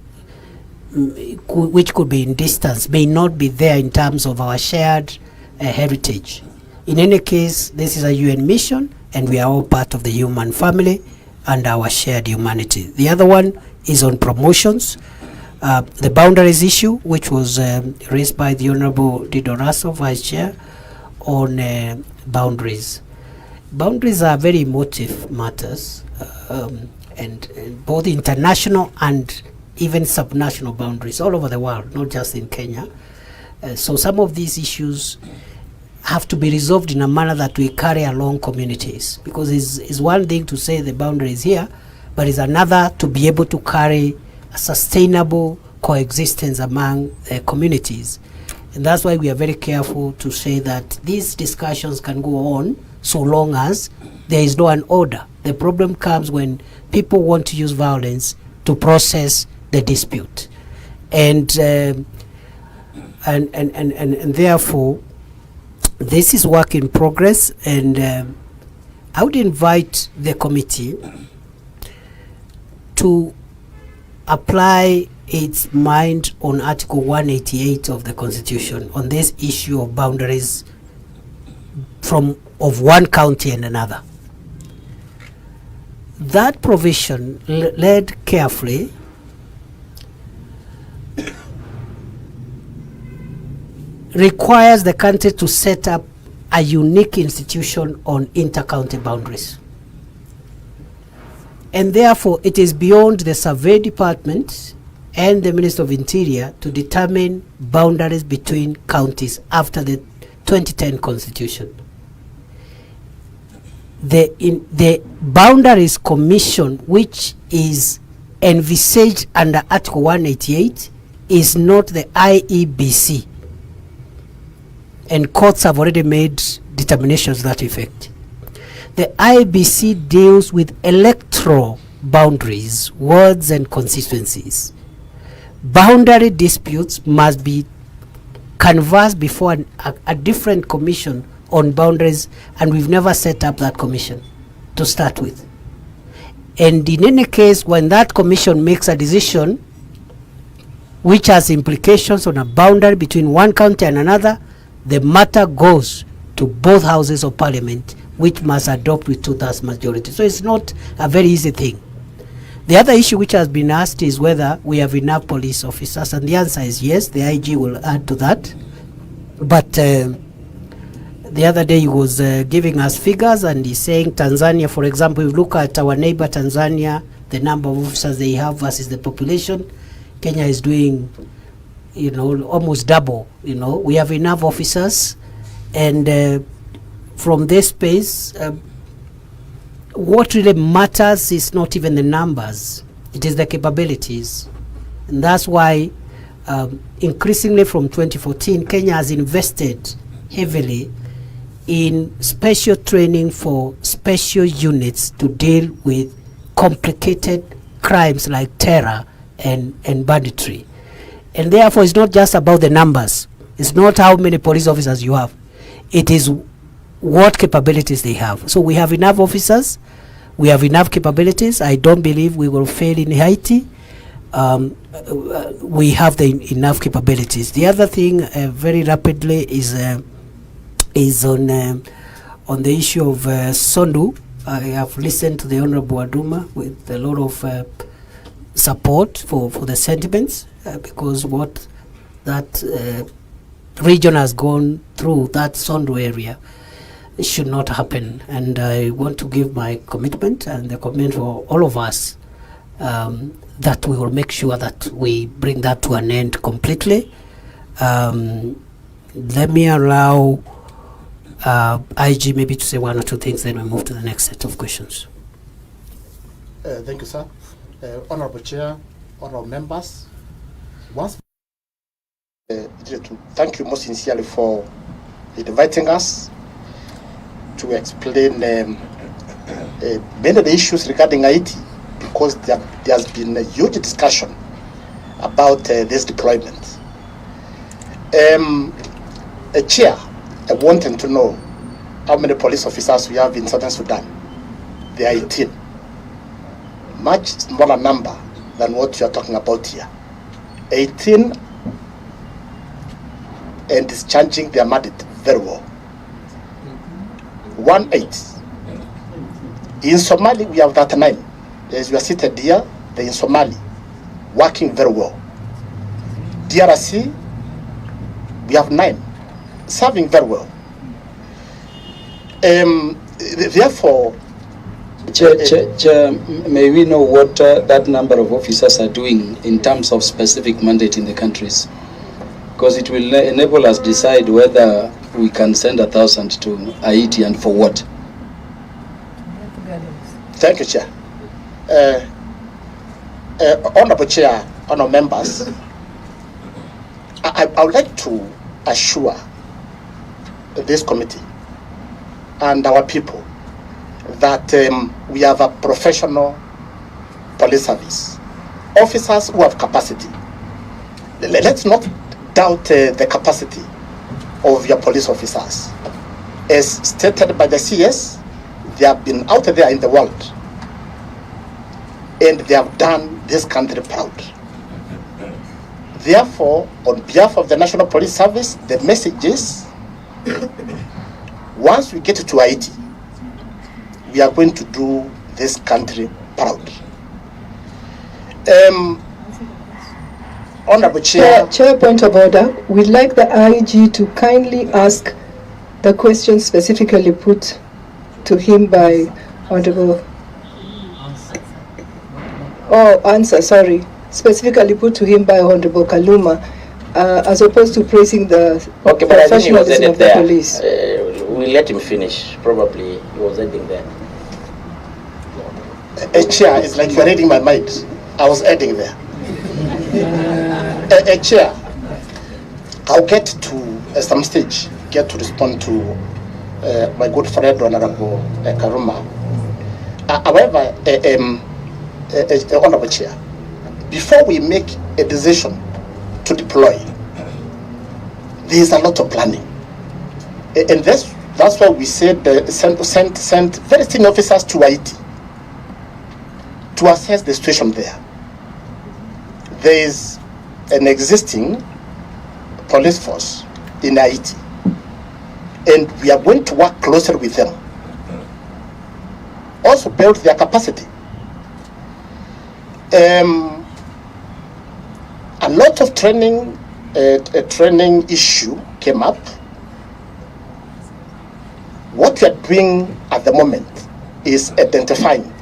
which could be in distance, may not be there in terms of our shared heritage. In any case, this is a UN mission, and we are all part of the human family and our shared humanity. The other one is on promotions. The boundaries issue, which was raised by the Honorable Didoraso, Vice Chair, on boundaries. Boundaries are very emotive matters, and both international and even subnational boundaries all over the world, not just in Kenya. So some of these issues have to be resolved in a manner that we carry along communities, because it's one thing to say the boundary is here, but it's another to be able to carry a sustainable coexistence among communities. And that's why we are very careful to say that these discussions can go on so long as there is no an order. The problem comes when people want to use violence to process the dispute, and therefore this is work in progress. And I would invite the committee to apply its mind on Article 188 of the Constitution on this issue of boundaries of one county and another. That provision, led carefully, requires the country to set up a unique institution on inter-county boundaries. And therefore, it is beyond the Survey Department and the Minister of Interior to determine boundaries between counties after the 2010 Constitution. The Boundaries Commission, which is envisaged under Article 188, is not the IEBC. And courts have already made determinations to that effect. The IBC deals with electoral boundaries, wards and constituencies. Boundary disputes must be canvassed before a different commission on boundaries, and we've never set up that commission to start with. And in any case, when that commission makes a decision which has implications on a boundary between one county and another, the matter goes to both houses of parliament, which must adopt with 2/3 majority. So it's not a very easy thing. The other issue which has been asked is whether we have enough police officers, and the answer is yes. The IG will add to that. But the other day he was giving us figures, and he's saying Tanzania, for example, if you look at our neighbor Tanzania, the number of officers they have versus the population, Kenya is doing almost double. We have enough officers, and from this space, what really matters is not even the numbers, it is the capabilities. And that's why increasingly from 2014, Kenya has invested heavily in special training for special units to deal with complicated crimes like terror and banditry. And therefore, it's not just about the numbers. It's not how many police officers you have. It is what capabilities they have. So we have enough officers. We have enough capabilities. I don't believe we will fail in Haiti. We have enough capabilities. The other thing, very rapidly, is on the issue of Sondu. I have listened to the Honorable Aduma with a lot of support for the sentiments, because what that region has gone through, that Sondu area, it should not happen. And I want to give my commitment and the commitment for all of us that we will make sure that we bring that to an end completely. Let me allow IG maybe to say one or two things, then we move to the next set of questions. Thank you, sir. Honorable Chair, honorable members, thank you most sincerely for inviting us to explain many of the issues regarding Haiti, because there has been a huge discussion about this deployment. Chair, I wanted to know how many police officers we have in Southern Sudan. They are 18. Much smaller number than what you are talking about here. 18 and discharging their mandate very well. 18. In Somali, we have 39. As we are seated here, they're in Somali, working very well. DRC, we have 9, serving very well. Therefore, Chair, may we know what that number of officers are doing in terms of specific mandate in the countries? Because it will enable us decide whether we can send 1,000 to Haiti and for what. Thank you, Chair. Honorable Chair, honorable members, I would like to assure this committee and our people that we have a professional police service, officers who have capacity. Let's not doubt the capacity of your police officers. As stated by the CS, they have been out there in the world and they have done this country proud. Therefore, on behalf of the National Police Service, the message is, once we get to Haiti, we are going to do this country proud. Honorable Chair. Chair, point of order. We'd like the IG to kindly ask the question specifically put to him by Honorable. Specifically put to him by Honorable Kaluma, as opposed to praising the professionalism of the police. We'll let him finish. Probably he was ending there. Chair, it's like you're reading my mind. I was ending there. Chair, I'll get to some stage, get to respond to my good friend Honorable Karuma. However, Honorable Chair, before we make a decision to deploy, there is a lot of planning, and that's why we said send very senior officers to Haiti to assess the situation there. There is an existing police force in Haiti, and we are going to work closer with them. Also build their capacity. A lot of training issue came up. What we are doing at the moment is identifying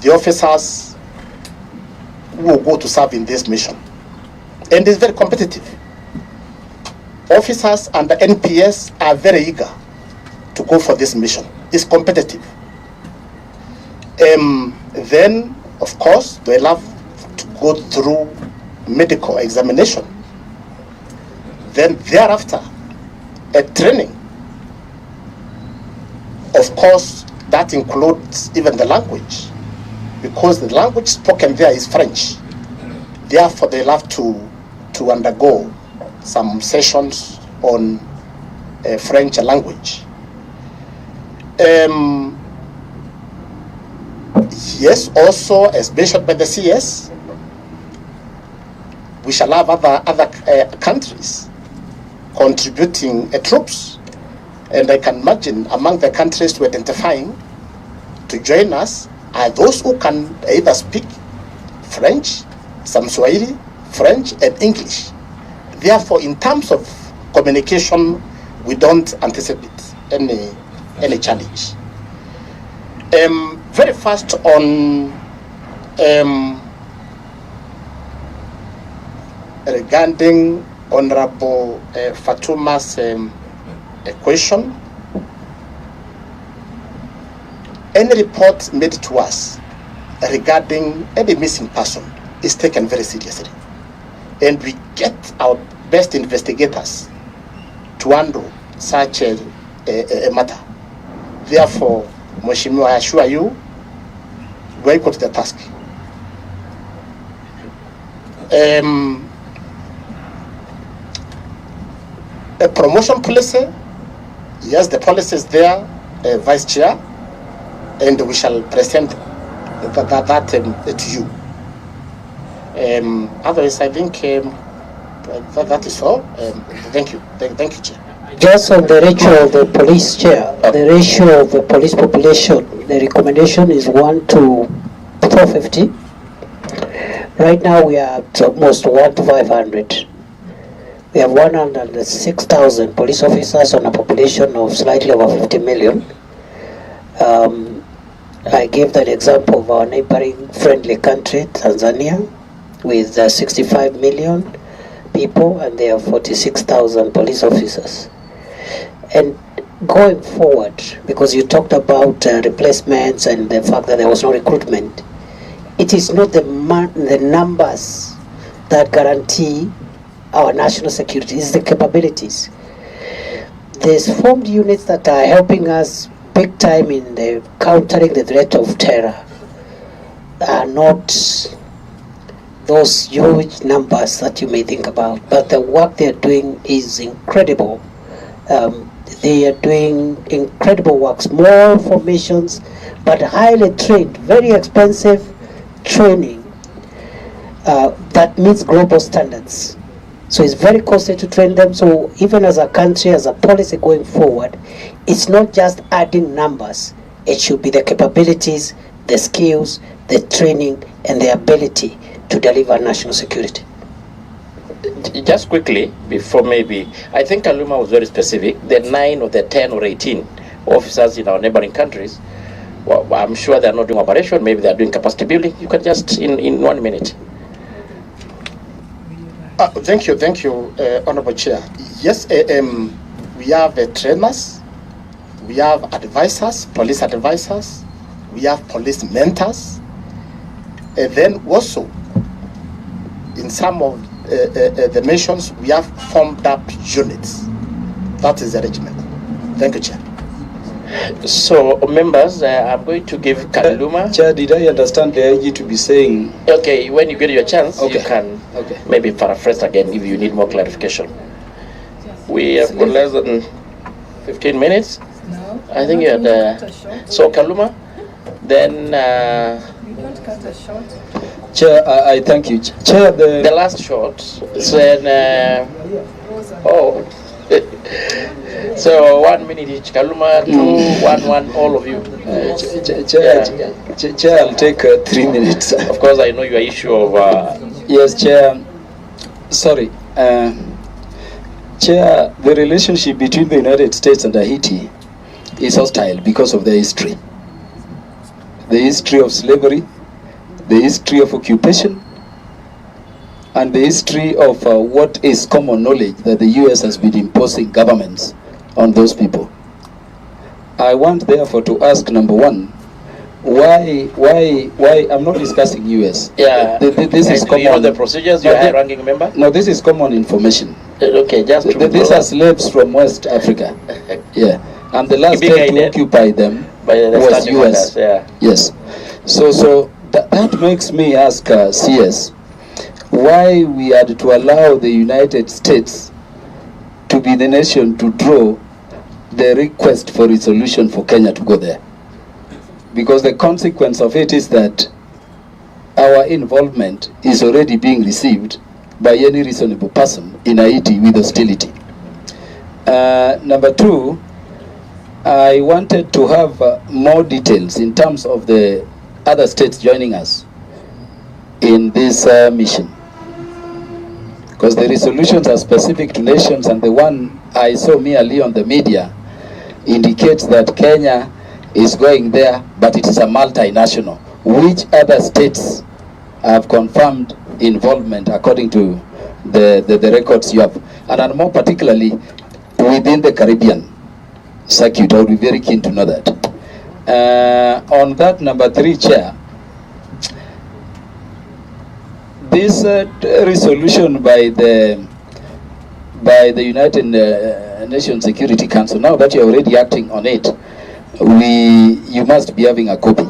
the officers who will go to serve in this mission. and is very competitive. Officers and the NPS are very eager to go for this mission. It's competitive. Then, of course, they love to go through medical examination. Then thereafter, a training. Of course, that includes even the language, because the language spoken there is French. Therefore, they love to undergo some sessions on French language. Yes, also, as mentioned by the CS, we shall have other countries contributing troops. And I can imagine among the countries we're identifying to join us are those who can either speak French, some Swahili, French, and English. Therefore, in terms of communication, we don't anticipate any challenge. Very fast on regarding Honorable Fatuma's question. Any report made to us regarding any missing person is taken very seriously, and we get our best investigators to handle such a matter. Therefore, Mheshimiwa, I assure you, we are equal to the task. A promotion policy, yes, the policy is there, Vice Chair, and we shall present that to you. Otherwise, I think that is all. Thank you. Thank you, Chair. Just on the ratio of the police, Chair, the ratio of the police population, the recommendation is 1 to 450. Right now we are at almost 1 to 500. We have 106,000 police officers on a population of slightly over 50 million. I gave that example of our neighboring friendly country, Tanzania, with 65 million people, and they have 46,000 police officers. And going forward, because you talked about replacements and the fact that there was no recruitment, it is not the numbers that guarantee our national security, it's the capabilities. There's formed units that are helping us big time in the countering the threat of terror, are not those huge numbers that you may think about, but the work they're doing is incredible. They are doing incredible work, small formations, but highly trained, very expensive training that meets global standards. So it's very costly to train them. So even as a country, as a policy going forward, it's not just adding numbers. It should be the capabilities, the skills, the training, and the ability to deliver national security. Just quickly, before maybe, I think Kaluma was very specific. The 9 or the 10 or 18 officers in our neighboring countries, well, I'm sure they're not doing operation, maybe they're doing capacity building. You can just, in 1 minute. Thank you, Honorable Chair. Yes, we have trainers, we have advisors, police advisors, we have police mentors, and then also in some of the missions we have formed up units. That is the regiment. Thank you, Chair. So, members, I'm going to give Kaluma. Chair, did I understand the IG to be saying? Okay, when you get your chance, okay, you can maybe paraphrase again if you need more clarification. We have got less than 15 minutes. No. I think you had. So, Kaluma, then. We don't cut a short. Chair, I thank you. Chair, the last shot is when. So 1 minute each. Kaluma, 2, 1, all of you. Chair, I'll take 3 minutes. Of course, I know your issue of. Yes, Chair. Sorry. Chair, the relationship between the United States and Haiti is hostile because of their history. The history of slavery, the history of occupation, and the history of what is common knowledge that the US has been imposing governments on those people. I want therefore to ask, number one, why, I'm not discussing US. Yeah, this is common. You know the procedures, your high-ranking member? No, this is common information. Okay, just these are slaves from West Africa. Yeah, and the last state to occupy them was US. Yeah. Yes, so that makes me ask CS, why we had to allow the United States to be the nation to draw the request for resolution for Kenya to go there. Because the consequence of it is that our involvement is already being received by any reasonable person in Haiti with hostility. Number two, I wanted to have more details in terms of the other states joining us in this mission. Because the resolutions are specific to nations, and the one I saw merely on the media indicates that Kenya is going there, but it is a multinational. Which other states have confirmed involvement according to the records you have? And more particularly, within the Caribbean circuit, I would be very keen to know that. On that, number three, Chair, this resolution by the United Nations Security Council, now that you're already acting on it, you must be having a copy.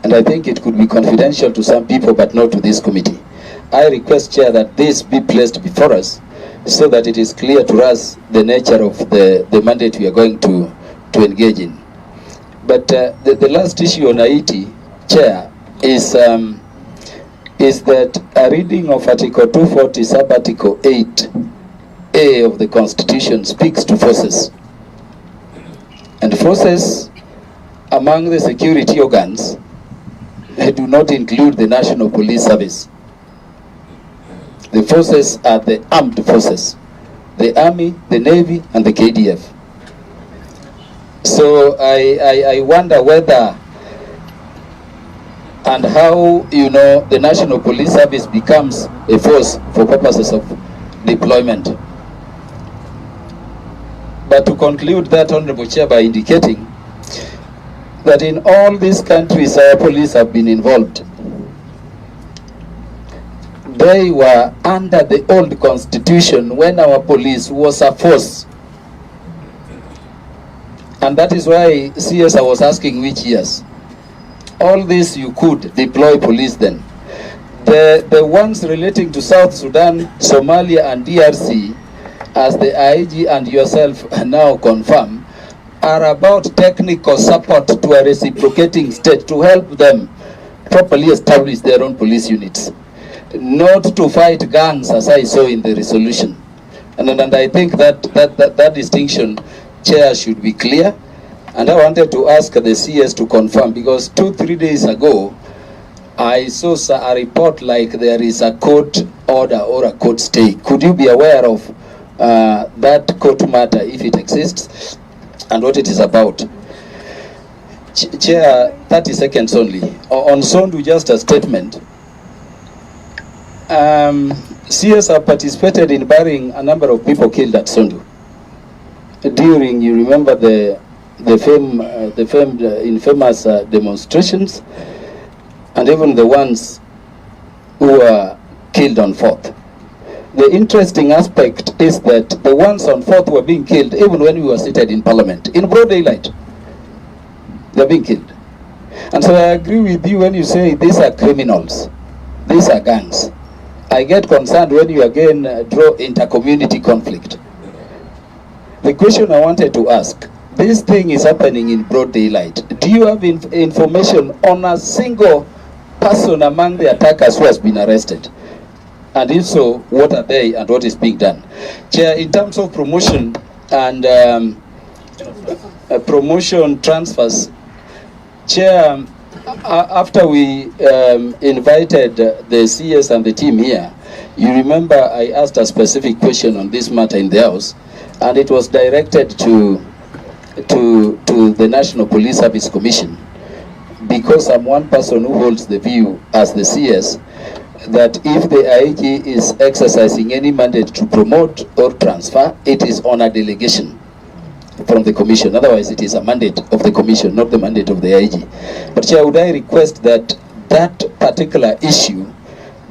And I think it could be confidential to some people, but not to this committee. I request, Chair, that this be placed before us so that it is clear to us the nature of the mandate we are going to engage in. But the last issue on Haiti, Chair, is that a reading of Article 240, sub-Article 8A of the Constitution speaks to forces. And forces among the security organs do not include the National Police Service. The forces are the armed forces, the Army, the Navy, and the KDF. So I wonder whether and how, the National Police Service becomes a force for purposes of deployment. But to conclude that, Honorable Chair, by indicating that in all these countries our police have been involved. They were under the old constitution when our police was a force. And that is why CS I was asking which years. All this you could deploy police then. The ones relating to South Sudan, Somalia and DRC, as the IG and yourself now confirm, are about technical support to a reciprocating state to help them properly establish their own police units, not to fight gangs as I saw in the resolution. And I think that distinction, Chair, should be clear. And I wanted to ask the CS to confirm, because 2-3 days ago, I saw a report like there is a court order or a court stay. Could you be aware of that court matter, if it exists, and what it is about? Chair, 30 seconds only. On Sondu, just a statement. CS have participated in burying a number of people killed at Sondu. During, you remember the infamous demonstrations, and even the ones who were killed on 4th. The interesting aspect is that the ones on 4th were being killed even when we were seated in Parliament, in broad daylight. They're being killed. And so I agree with you when you say these are criminals, these are gangs. I get concerned when you again draw inter-community conflict. The question I wanted to ask, this thing is happening in broad daylight. Do you have information on a single person among the attackers who has been arrested? And if so, what are they and what is being done? Chair, in terms of promotion and promotion transfers, Chair, after we invited the CS and the team here, you remember I asked a specific question on this matter in the House, and it was directed to the National Police Service Commission, because I'm one person who holds the view as the CS that if the IG is exercising any mandate to promote or transfer, it is on a delegation from the commission. Otherwise, it is a mandate of the commission, not the mandate of the IG. But Chair, would I request that that particular issue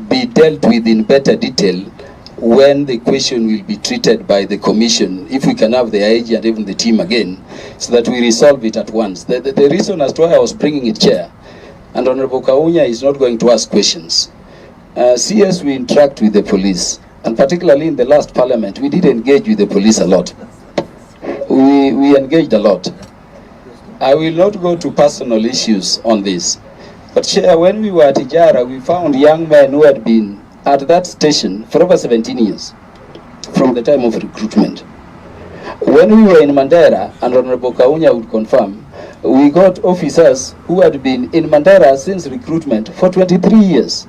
be dealt with in better detail when the question will be treated by the commission, if we can have the IG and even the team again, so that we resolve it at once. The reason as to why I was bringing it, Chair, and Honorable Kaunya is not going to ask questions. CS, we interact with the police, and particularly in the last parliament, we did engage with the police a lot. We engaged a lot. I will not go to personal issues on this, but Chair, when we were at Ijara, we found young men who had been at that station for over 17 years, from the time of recruitment. When we were in Mandera, and Honorable Kaunya would confirm, we got officers who had been in Mandera since recruitment for 23 years.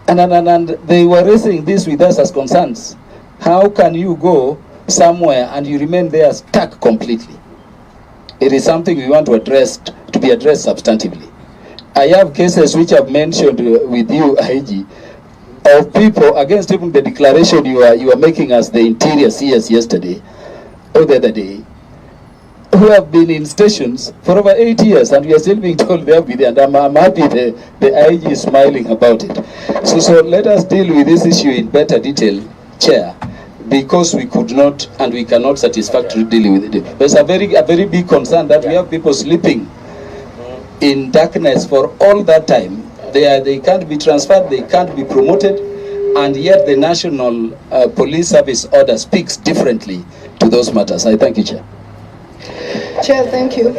And they were raising this with us as concerns. How can you go somewhere and you remain there stuck completely? It is something we want to address, to be addressed substantively. I have cases which I've mentioned with you, IG, of people against even the declaration you are making as the interior CS yesterday or the other day, who have been in stations for over 8 years, and we are still being told they have been there, and I'm happy the IG is smiling about it. So let us deal with this issue in better detail, Chair, because we could not and we cannot satisfactorily deal with it. There's a very big concern that we have people sleeping in darkness for all that time. They can't be transferred, they can't be promoted, and yet the National Police Service Order speaks differently to those matters. I thank you, Chair. Chair, thank you.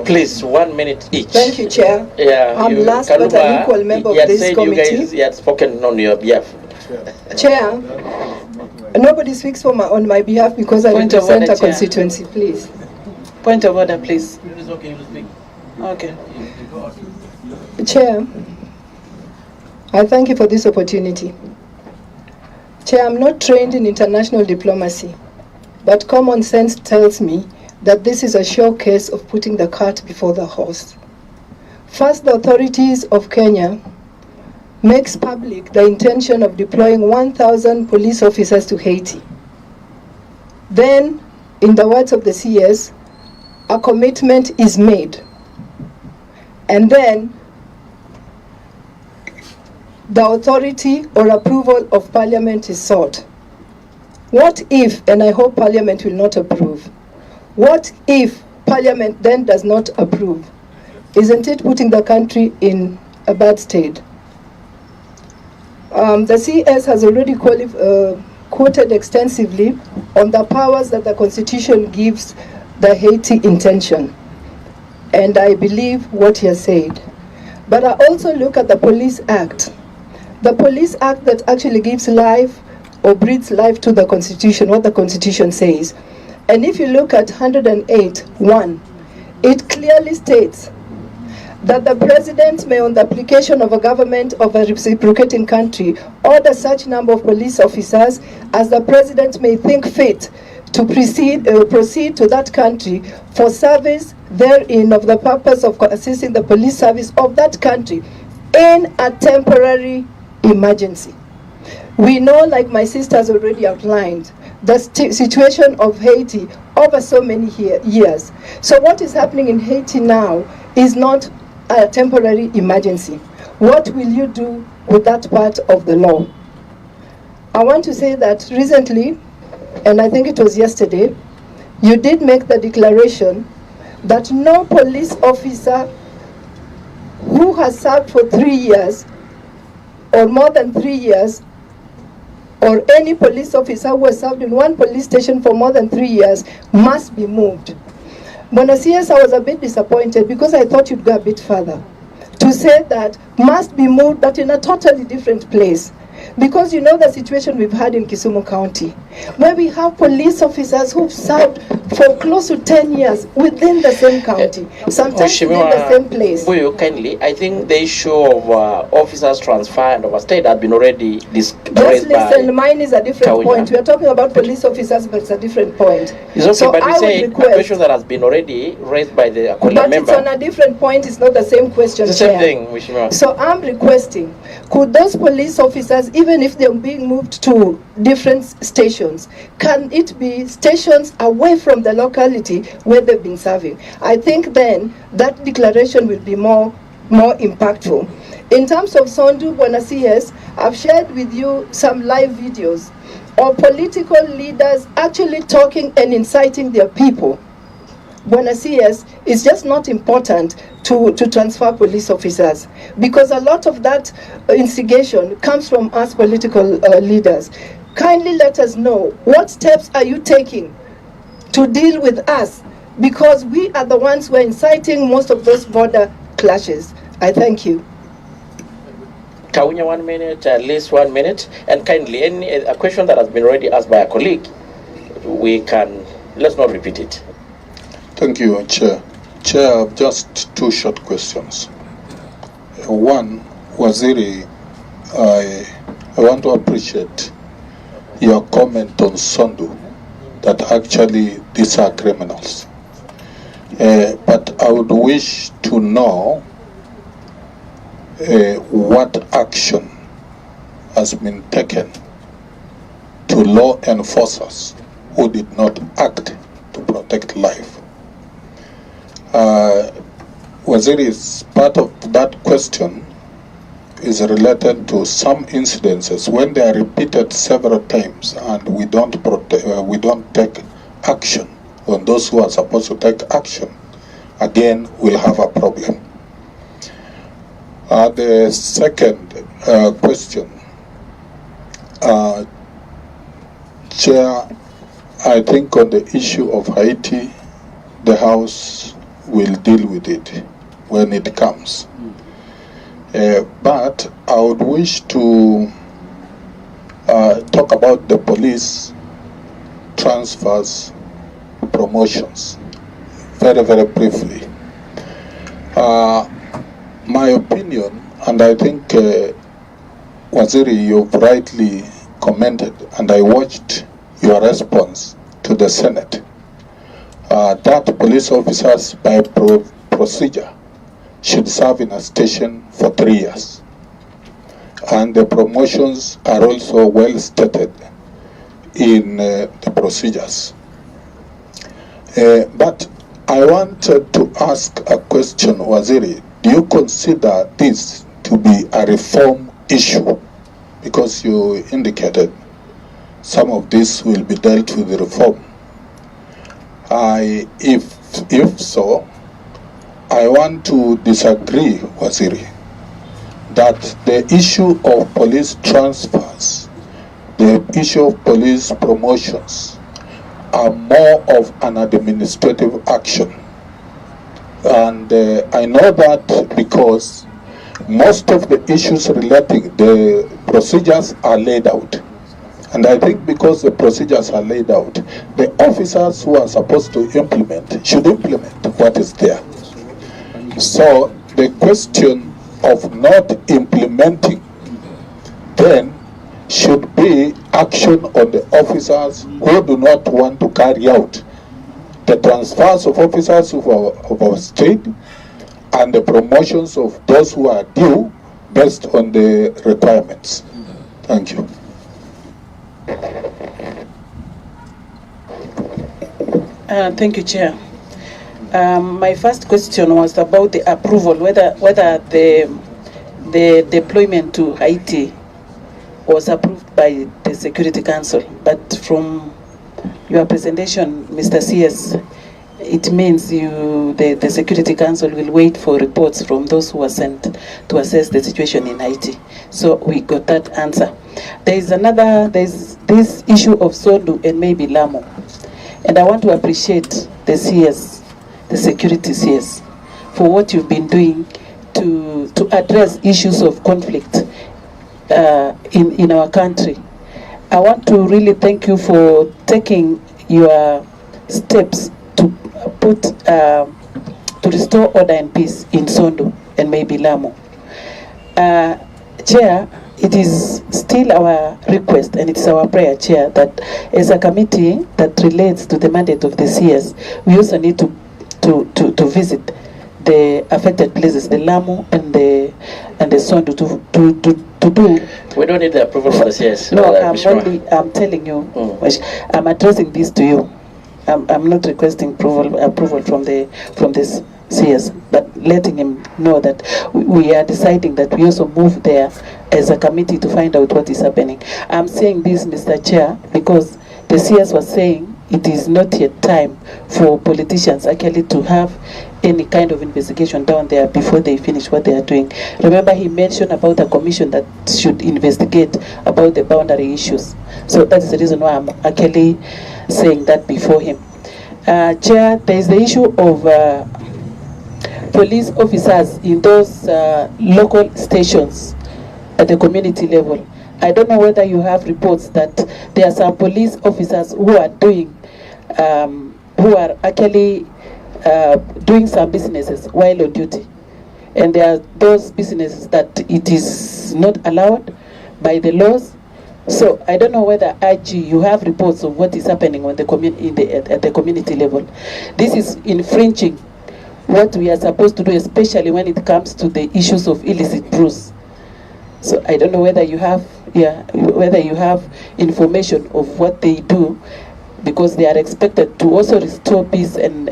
Please, 1 minute each. Thank you, Chair. Yeah, I'm last but an equal member of this committee. He had spoken on your behalf. Chair, nobody speaks on my behalf because I represent a constituency, please. Point of order, please. Okay. Chair, I thank you for this opportunity. Chair, I'm not trained in international diplomacy, but common sense tells me that this is a showcase of putting the cart before the horse. First, the authorities of Kenya makes public the intention of deploying 1,000 police officers to Haiti. Then, in the words of the CS, a commitment is made. And then, the authority or approval of Parliament is sought. What if, and I hope Parliament will not approve, what if Parliament then does not approve? Isn't it putting the country in a bad state? The CS has already quoted extensively on the powers that the Constitution gives the Haiti intention. And I believe what he has said. But I also look at the Police Act. The Police Act that actually gives life or breathes life to the Constitution, what the Constitution says. And if you look at 108(1), it clearly states that the President may, on the application of a government of a reciprocating country, order such number of police officers as the President may think fit to proceed to that country for service therein of the purpose of assisting the police service of that country in a temporary emergency. We know, like my sister has already outlined, the situation of Haiti over so many years. So what is happening in Haiti now is not a temporary emergency. What will you do with that part of the law? I want to say that recently, and I think it was yesterday, you did make the declaration that no police officer who has served for 3 years or more than 3 years, or any police officer who has served in one police station for more than 3 years must be moved. When CS, I was a bit disappointed because I thought you'd go a bit further to say that must be moved, but in a totally different place. Because you know the situation we've had in Kisumu County, where we have police officers who've served for close to 10 years within the same county, sometimes within the same place. Buyu, kindly, I think the issue of officers transfer and overstayed had been already raised listen, mine is a different point. We are talking about police officers, but it's a different point. It's okay, so but I we say would request, a question that has been already raised by the but member. it's on a different point. It's not the same question. It's the same thing, Mheshimiwa. So I'm requesting, could those police officers, even if they're being moved to different stations, can it be stations away from the locality where they've been serving? I think then that declaration will be more impactful. In terms of Sondu, Bwana CS, I've shared with you some live videos of political leaders actually talking and inciting their people. Bwana CS, it's just not important to transfer police officers, because a lot of that instigation comes from us political leaders. Kindly let us know, what steps are you taking to deal with us, because we are the ones who are inciting most of those border clashes. I thank you. Kaunya, 1 minute, at least 1 minute, and kindly, a question that has been already asked by a colleague, let's not repeat it. Thank you, Chair. Chair, just 2 short questions. One, Waziri, I want to appreciate your comment on Sondu, that actually these are criminals. But I would wish to know what action has been taken to law enforcers who did not act to protect life. Waziri's part of that question is related to some incidences when they are repeated several times and we don't take action on those who are supposed to take action. Again, we'll have a problem. The second question, Chair, I think on the issue of Haiti, the House will deal with it when it comes. But I would wish to talk about the police transfers, promotions, very, very briefly. My opinion, and I think Waziri, you've rightly commented, and I watched your response to the Senate, that police officers by procedure should serve in a station for 3 years. And the promotions are also well stated in the procedures. But I wanted to ask a question, Waziri. Do you consider this to be a reform issue? Because you indicated some of this will be dealt with the reform. If so, I want to disagree, Waziri, that the issue of police transfers, the issue of police promotions are more of an administrative action. And I know that because most of the issues relating, the procedures are laid out. And I think because the procedures are laid out, the officers who are supposed to implement should implement what is there. So the question of not implementing then should be action on the officers who do not want to carry out the transfers of officers of our state and the promotions of those who are due based on the requirements. Thank you. Thank you, Chair. My first question was about the approval, whether the deployment to Haiti was approved by the Security Council. But from your presentation, Mr. CS, it means the Security Council will wait for reports from those who are sent to assess the situation in Haiti. So we got that answer. There's this issue of Sondu and maybe Lamu. And I want to appreciate the CS, the security CS, for what you've been doing to address issues of conflict in our country. I want to really thank you for taking your steps to to restore order and peace in Sondo and maybe Lamu. Chair, it is still our request and it's our prayer, Chair, that as a committee that relates to the mandate of the CS, we also need to visit the affected places, the Lamu and the Sondo, to do. We don't need the approval for the CS. No, I'm telling you, I'm addressing this to you. I'm not requesting approval from this CS, but letting him know that we are deciding that we also move there as a committee to find out what is happening. I'm saying this, Mr. Chair, because the CS was saying it is not yet time for politicians actually to have any kind of investigation down there before they finish what they are doing. Remember, he mentioned about a commission that should investigate about the boundary issues. So that is the reason why I'm actually saying that before him. Chair, there is the issue of police officers in those local stations at the community level. I don't know whether you have reports that there are some police officers who are doing, who are actually doing some businesses while on duty. And there are those businesses that it is not allowed by the laws. So I don't know whether IG, you have reports of what is happening on the at the community level. This is infringing what we are supposed to do, especially when it comes to the issues of illicit brews. So I don't know whether you have, whether you have information of what they do, because they are expected to also restore peace and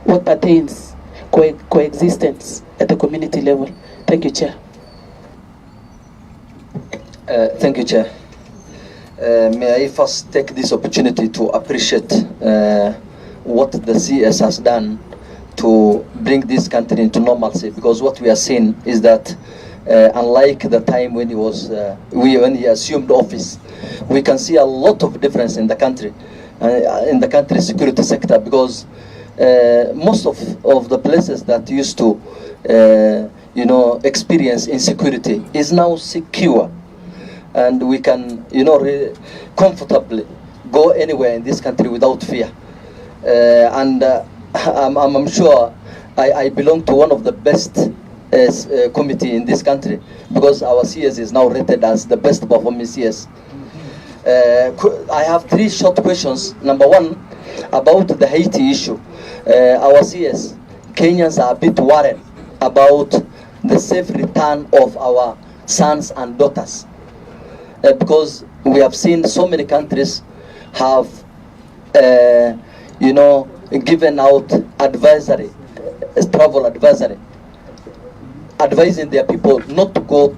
what pertains coexistence at the community level. Thank you, Chair. Thank you, Chair. May I first take this opportunity to appreciate what the CS has done to bring this country into normalcy, because what we are seeing is that unlike the time when he was when he assumed office, we can see a lot of difference in the country, in the country's security sector, because most of the places that used to experience insecurity is now secure, and we can comfortably go anywhere in this country without fear. And I'm sure I belong to one of the best committee in this country, because our CS is now rated as the best performing CS. I have 3 short questions. Number 1, about the Haiti issue. Our CS, Kenyans are a bit worried about the safe return of our sons and daughters, because we have seen so many countries have given out advisory, travel advisory, advising their people not to go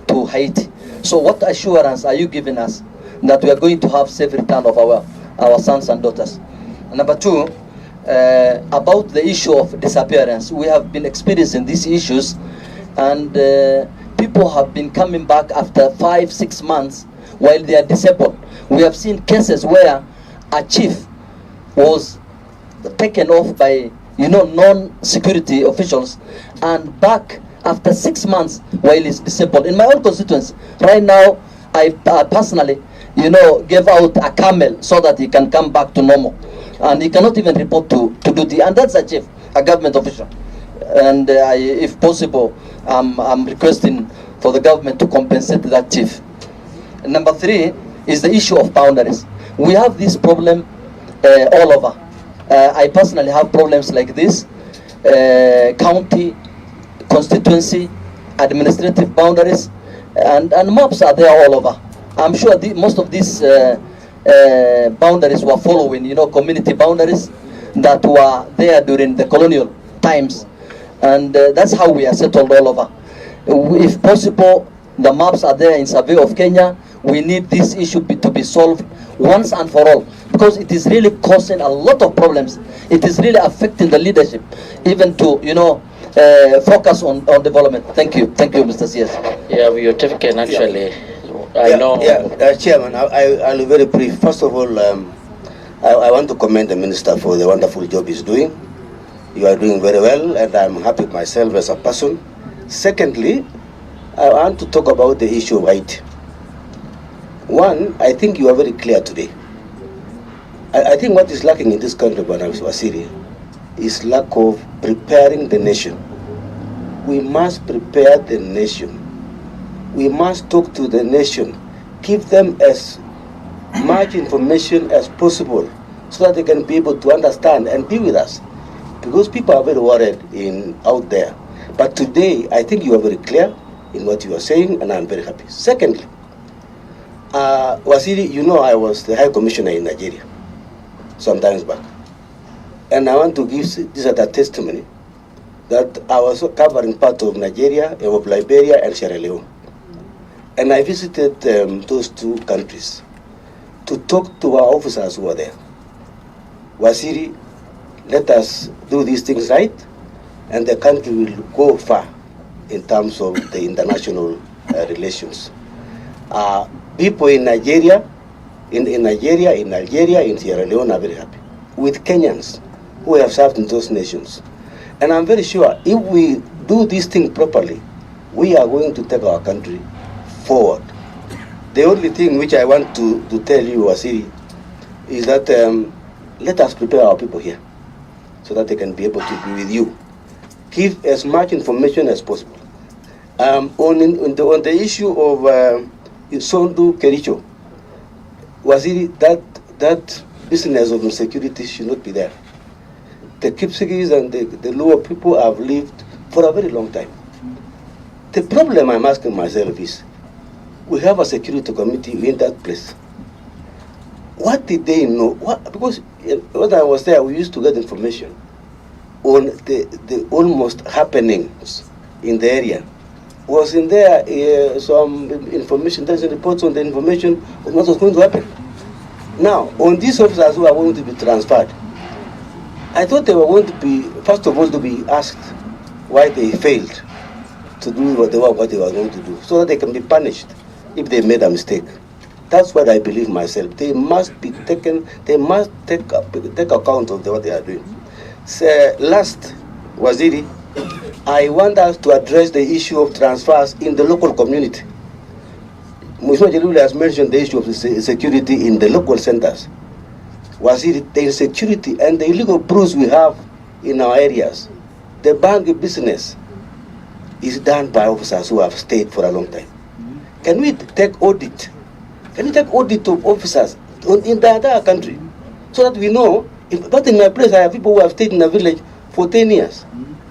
to Haiti. So what assurance are you giving us that we are going to have safe return of our sons and daughters? And number 2, about the issue of disappearance. We have been experiencing these issues, and people have been coming back after 5-6 months while they are disabled. We have seen cases where a chief was taken off by non-security officials and back after 6 months while he's disabled. In my own constituency, right now, I personally, gave out a camel so that he can come back to normal, and he cannot even report to duty, and that's a chief, a government official. And if possible, I'm requesting for the government to compensate that chief. And number 3 is the issue of boundaries. We have this problem all over. I personally have problems like this: county, constituency, administrative boundaries, and maps are there all over. I'm sure most of these boundaries were following, community boundaries that were there during the colonial times, and that's how we are settled all over. If possible, the maps are there in Survey of Kenya. We need this issue to be solved once and for all, because it is really causing a lot of problems. It is really affecting the leadership, even to focus on development. Thank you, Mr. CS. Yeah, we are taking actually. Chairman, I'll be very brief. First of all, I want to commend the minister for the wonderful job he's doing. You are doing very well, and I'm happy myself as a person Secondly, I want to talk about the issue of Haiti. One, I think you are very clear today. I think what is lacking in this country, Wasiri, is lack of preparing the nation. We must prepare the nation. We must talk to the nation, give them as much information as possible so that they can be able to understand and be with us. Because people are very worried out there. But today, I think you are very clear in what you are saying, and I'm very happy. Secondly, Wasiri, you know I was the High Commissioner in Nigeria sometimes back. And I want to give this as a testimony that I was covering part of Nigeria, of Liberia, and Sierra Leone. And I visited those two countries to talk to our officers who were there. Wasiri, let us do these things right, and the country will go far in terms of the international relations. People in Nigeria, in Algeria, in Sierra Leone are very happy with Kenyans who have served in those nations. And I'm very sure if we do this thing properly, we are going to take our country forward. The only thing which I want to tell you, Wasiri, is that let us prepare our people here so that they can be able to be with you. Give as much information as possible. On the issue of Sondu Kericho, Wasiri, that business of insecurity should not be there. The Kipsigis and the lower people have lived for a very long time. The problem I'm asking myself is, we have a security committee in that place. What did they know? Because when I was there, we used to get information on the almost happenings in the area. Was in there some information, there's reports on the information of what was going to happen. Now, on these officers who are going to be transferred, I thought they were going to be, first of all, to be asked why they failed to do what they were going to do, so that they can be punished if they made a mistake. That's what I believe myself. They must be taken, they must take account of what they are doing. So, last, Waziri, I want us to address the issue of transfers in the local community. Mheshimiwa Jaluli has mentioned the issue of the security in the local centers. Waziri, the insecurity and the illegal brews we have in our areas, the bank business is done by officers who have stayed for a long time. Can we take audit? Can we take audit of officers in the entire country so that we know? But in my place, I have people who have stayed in a village for 10 years,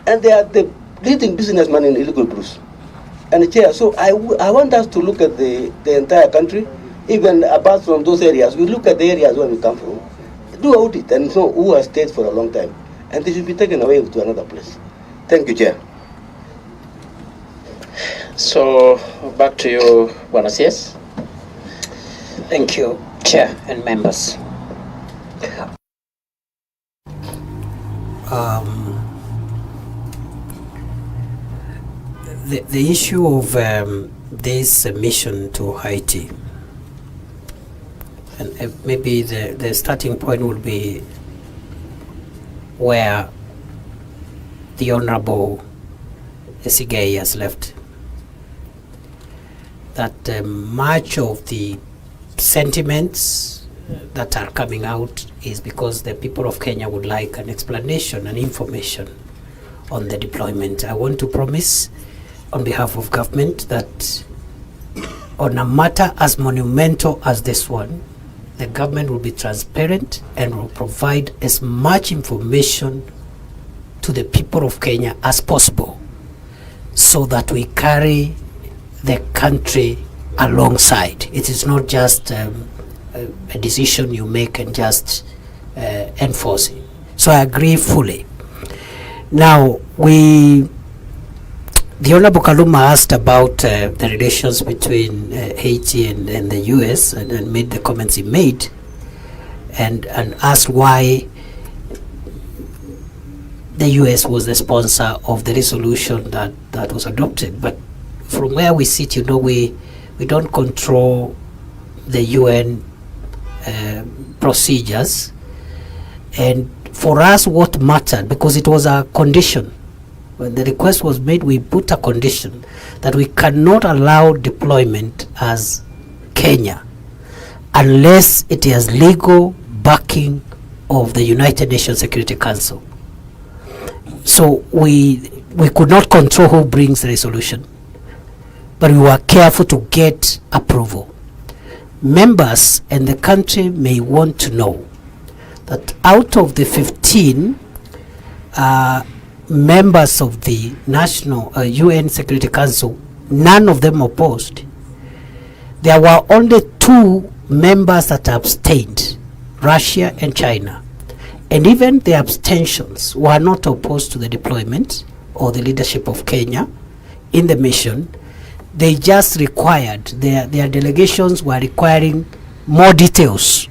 and they are the leading businessmen in illegal brews. And chair, so I want us to look at the entire country, even apart from those areas. We look at the areas where we come from, do audit and know who has stayed for a long time, and they should be taken away to another place. Thank you, Chair. So back to you, Buenos Aires. Thank you, Chair and members. The issue of this mission to Haiti, and maybe the starting point will be where the Honorable Esigay has left. That much of the sentiments that are coming out is because the people of Kenya would like an explanation and information on the deployment. I want to promise on behalf of government that on a matter as monumental as this one, the government will be transparent and will provide as much information to the people of Kenya as possible so that we carry the country alongside. It is not just a decision you make and just enforce it. So I agree fully. Now, the Honorable Kaluma asked about the relations between Haiti and the US and made the comments he made and asked why the US was the sponsor of the resolution that was adopted. But from where we sit, you know, we don't control the UN procedures. And for us, what mattered, because it was a condition when the request was made, we put a condition that we cannot allow deployment as Kenya unless it has legal backing of the United Nations Security Council. So we could not control who brings the resolution, but we were careful to get approval. Members and the country may want to know that out of the 15 members of the National UN Security Council, none of them opposed. There were only 2 members that abstained, Russia and China. And even the abstentions were not opposed to the deployment or the leadership of Kenya in the mission. They just required, their delegations were requiring more details,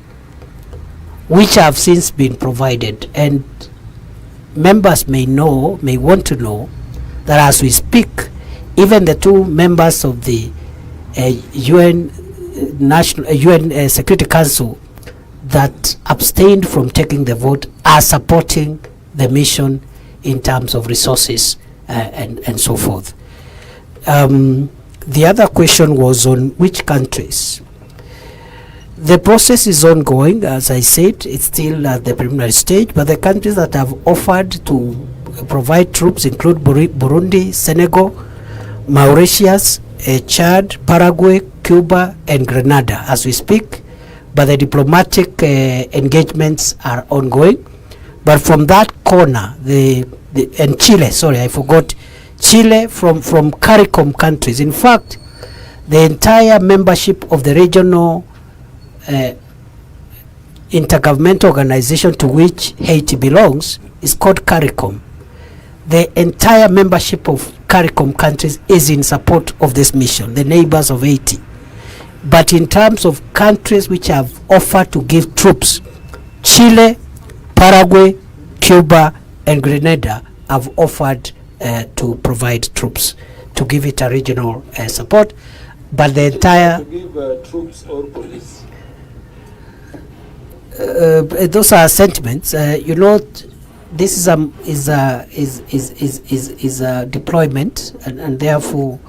which have since been provided. And members may want to know that as we speak, even the 2 members of the UN Security Council that abstained from taking the vote are supporting the mission in terms of resources and so forth. The other question was on which countries. The process is ongoing. As I said, it's still at the preliminary stage, but the countries that have offered to provide troops include Burundi, Senegal, Mauritius, Chad, Paraguay, Cuba, and Grenada as we speak. But the diplomatic engagements are ongoing. But from that corner, and Chile, sorry, I forgot, Chile from CARICOM countries. In fact, the entire membership of the regional intergovernmental organization to which Haiti belongs is called CARICOM. The entire membership of CARICOM countries is in support of this mission, the neighbors of Haiti. But in terms of countries which have offered to give troops, Chile, Paraguay, Cuba, and Grenada have offered to provide troops, to give it a regional support. But the entire... To give troops or police? Those are sentiments. You know, this is a deployment, and therefore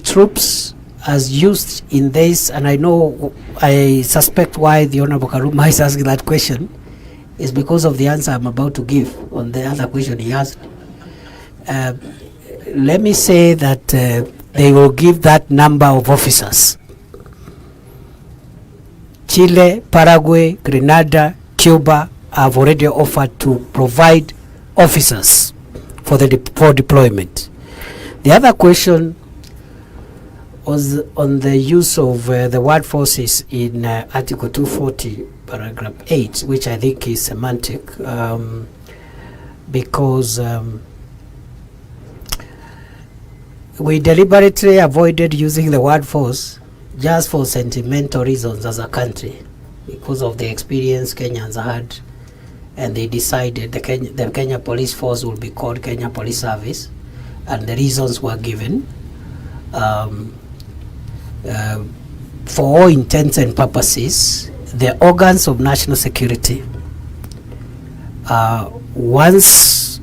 troops as used in this, and I suspect why the Honorable Karuma is asking that question is because of the answer I'm about to give on the other question he asked. Let me say that they will give that number of officers. Chile, Paraguay, Grenada, Cuba have already offered to provide officers for deployment. The other question was on the use of the word forces in Article 240, paragraph 8, which I think is semantic, because we deliberately avoided using the word force just for sentimental reasons as a country, because of the experience Kenyans had, and they decided the Kenya Police Force will be called Kenya Police Service, and the reasons were given. For all intents and purposes, the organs of national security, once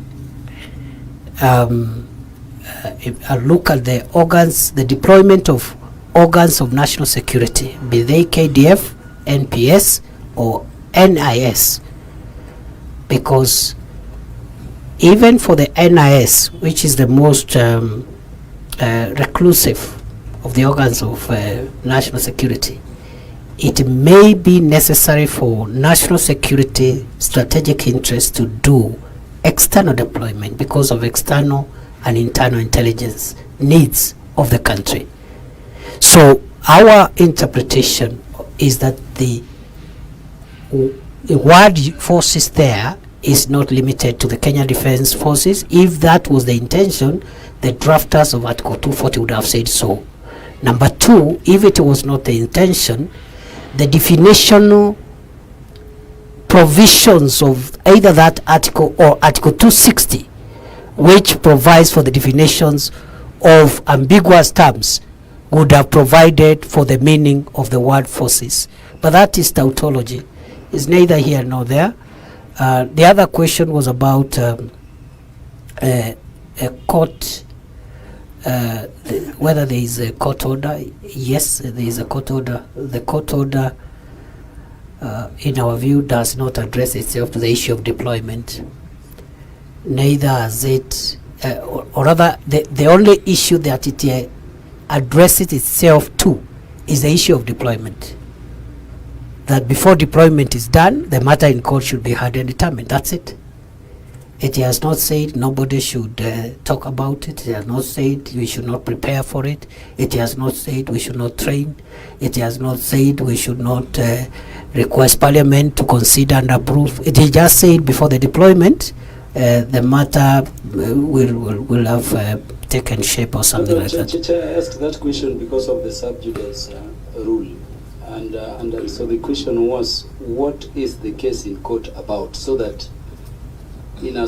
if I look at the organs, the deployment of organs of national security, be they KDF, NPS, or NIS, because even for the NIS, which is the most reclusive of the organs of national security, it may be necessary for national security strategic interests to do external deployment because of external and internal intelligence needs of the country. So our interpretation is that the word forces there is not limited to the Kenya Defence Forces. If that was the intention, the drafters of Article 240 would have said so. Number two, if it was not the intention, the definitional provisions of either that article or Article 260, which provides for the definitions of ambiguous terms, would have provided for the meaning of the word forces. But that is tautology. It's neither here nor there. The other question was about a court, whether there is a court order. Yes, there is a court order. The court order, in our view, does not address itself to the issue of deployment. Neither has it, or rather, the only issue that it addresses itself to is the issue of deployment. That before deployment is done, the matter in court should be heard and determined. That's it. It has not said nobody should talk about it. It has not said we should not prepare for it. It has not said we should not train. It has not said we should not request Parliament to consider and approve. It is just said before the deployment, the matter will have taken shape or something like that. Chair, I asked that question because of the sub judice rule. And so the question was, what is the case in court about, so that in a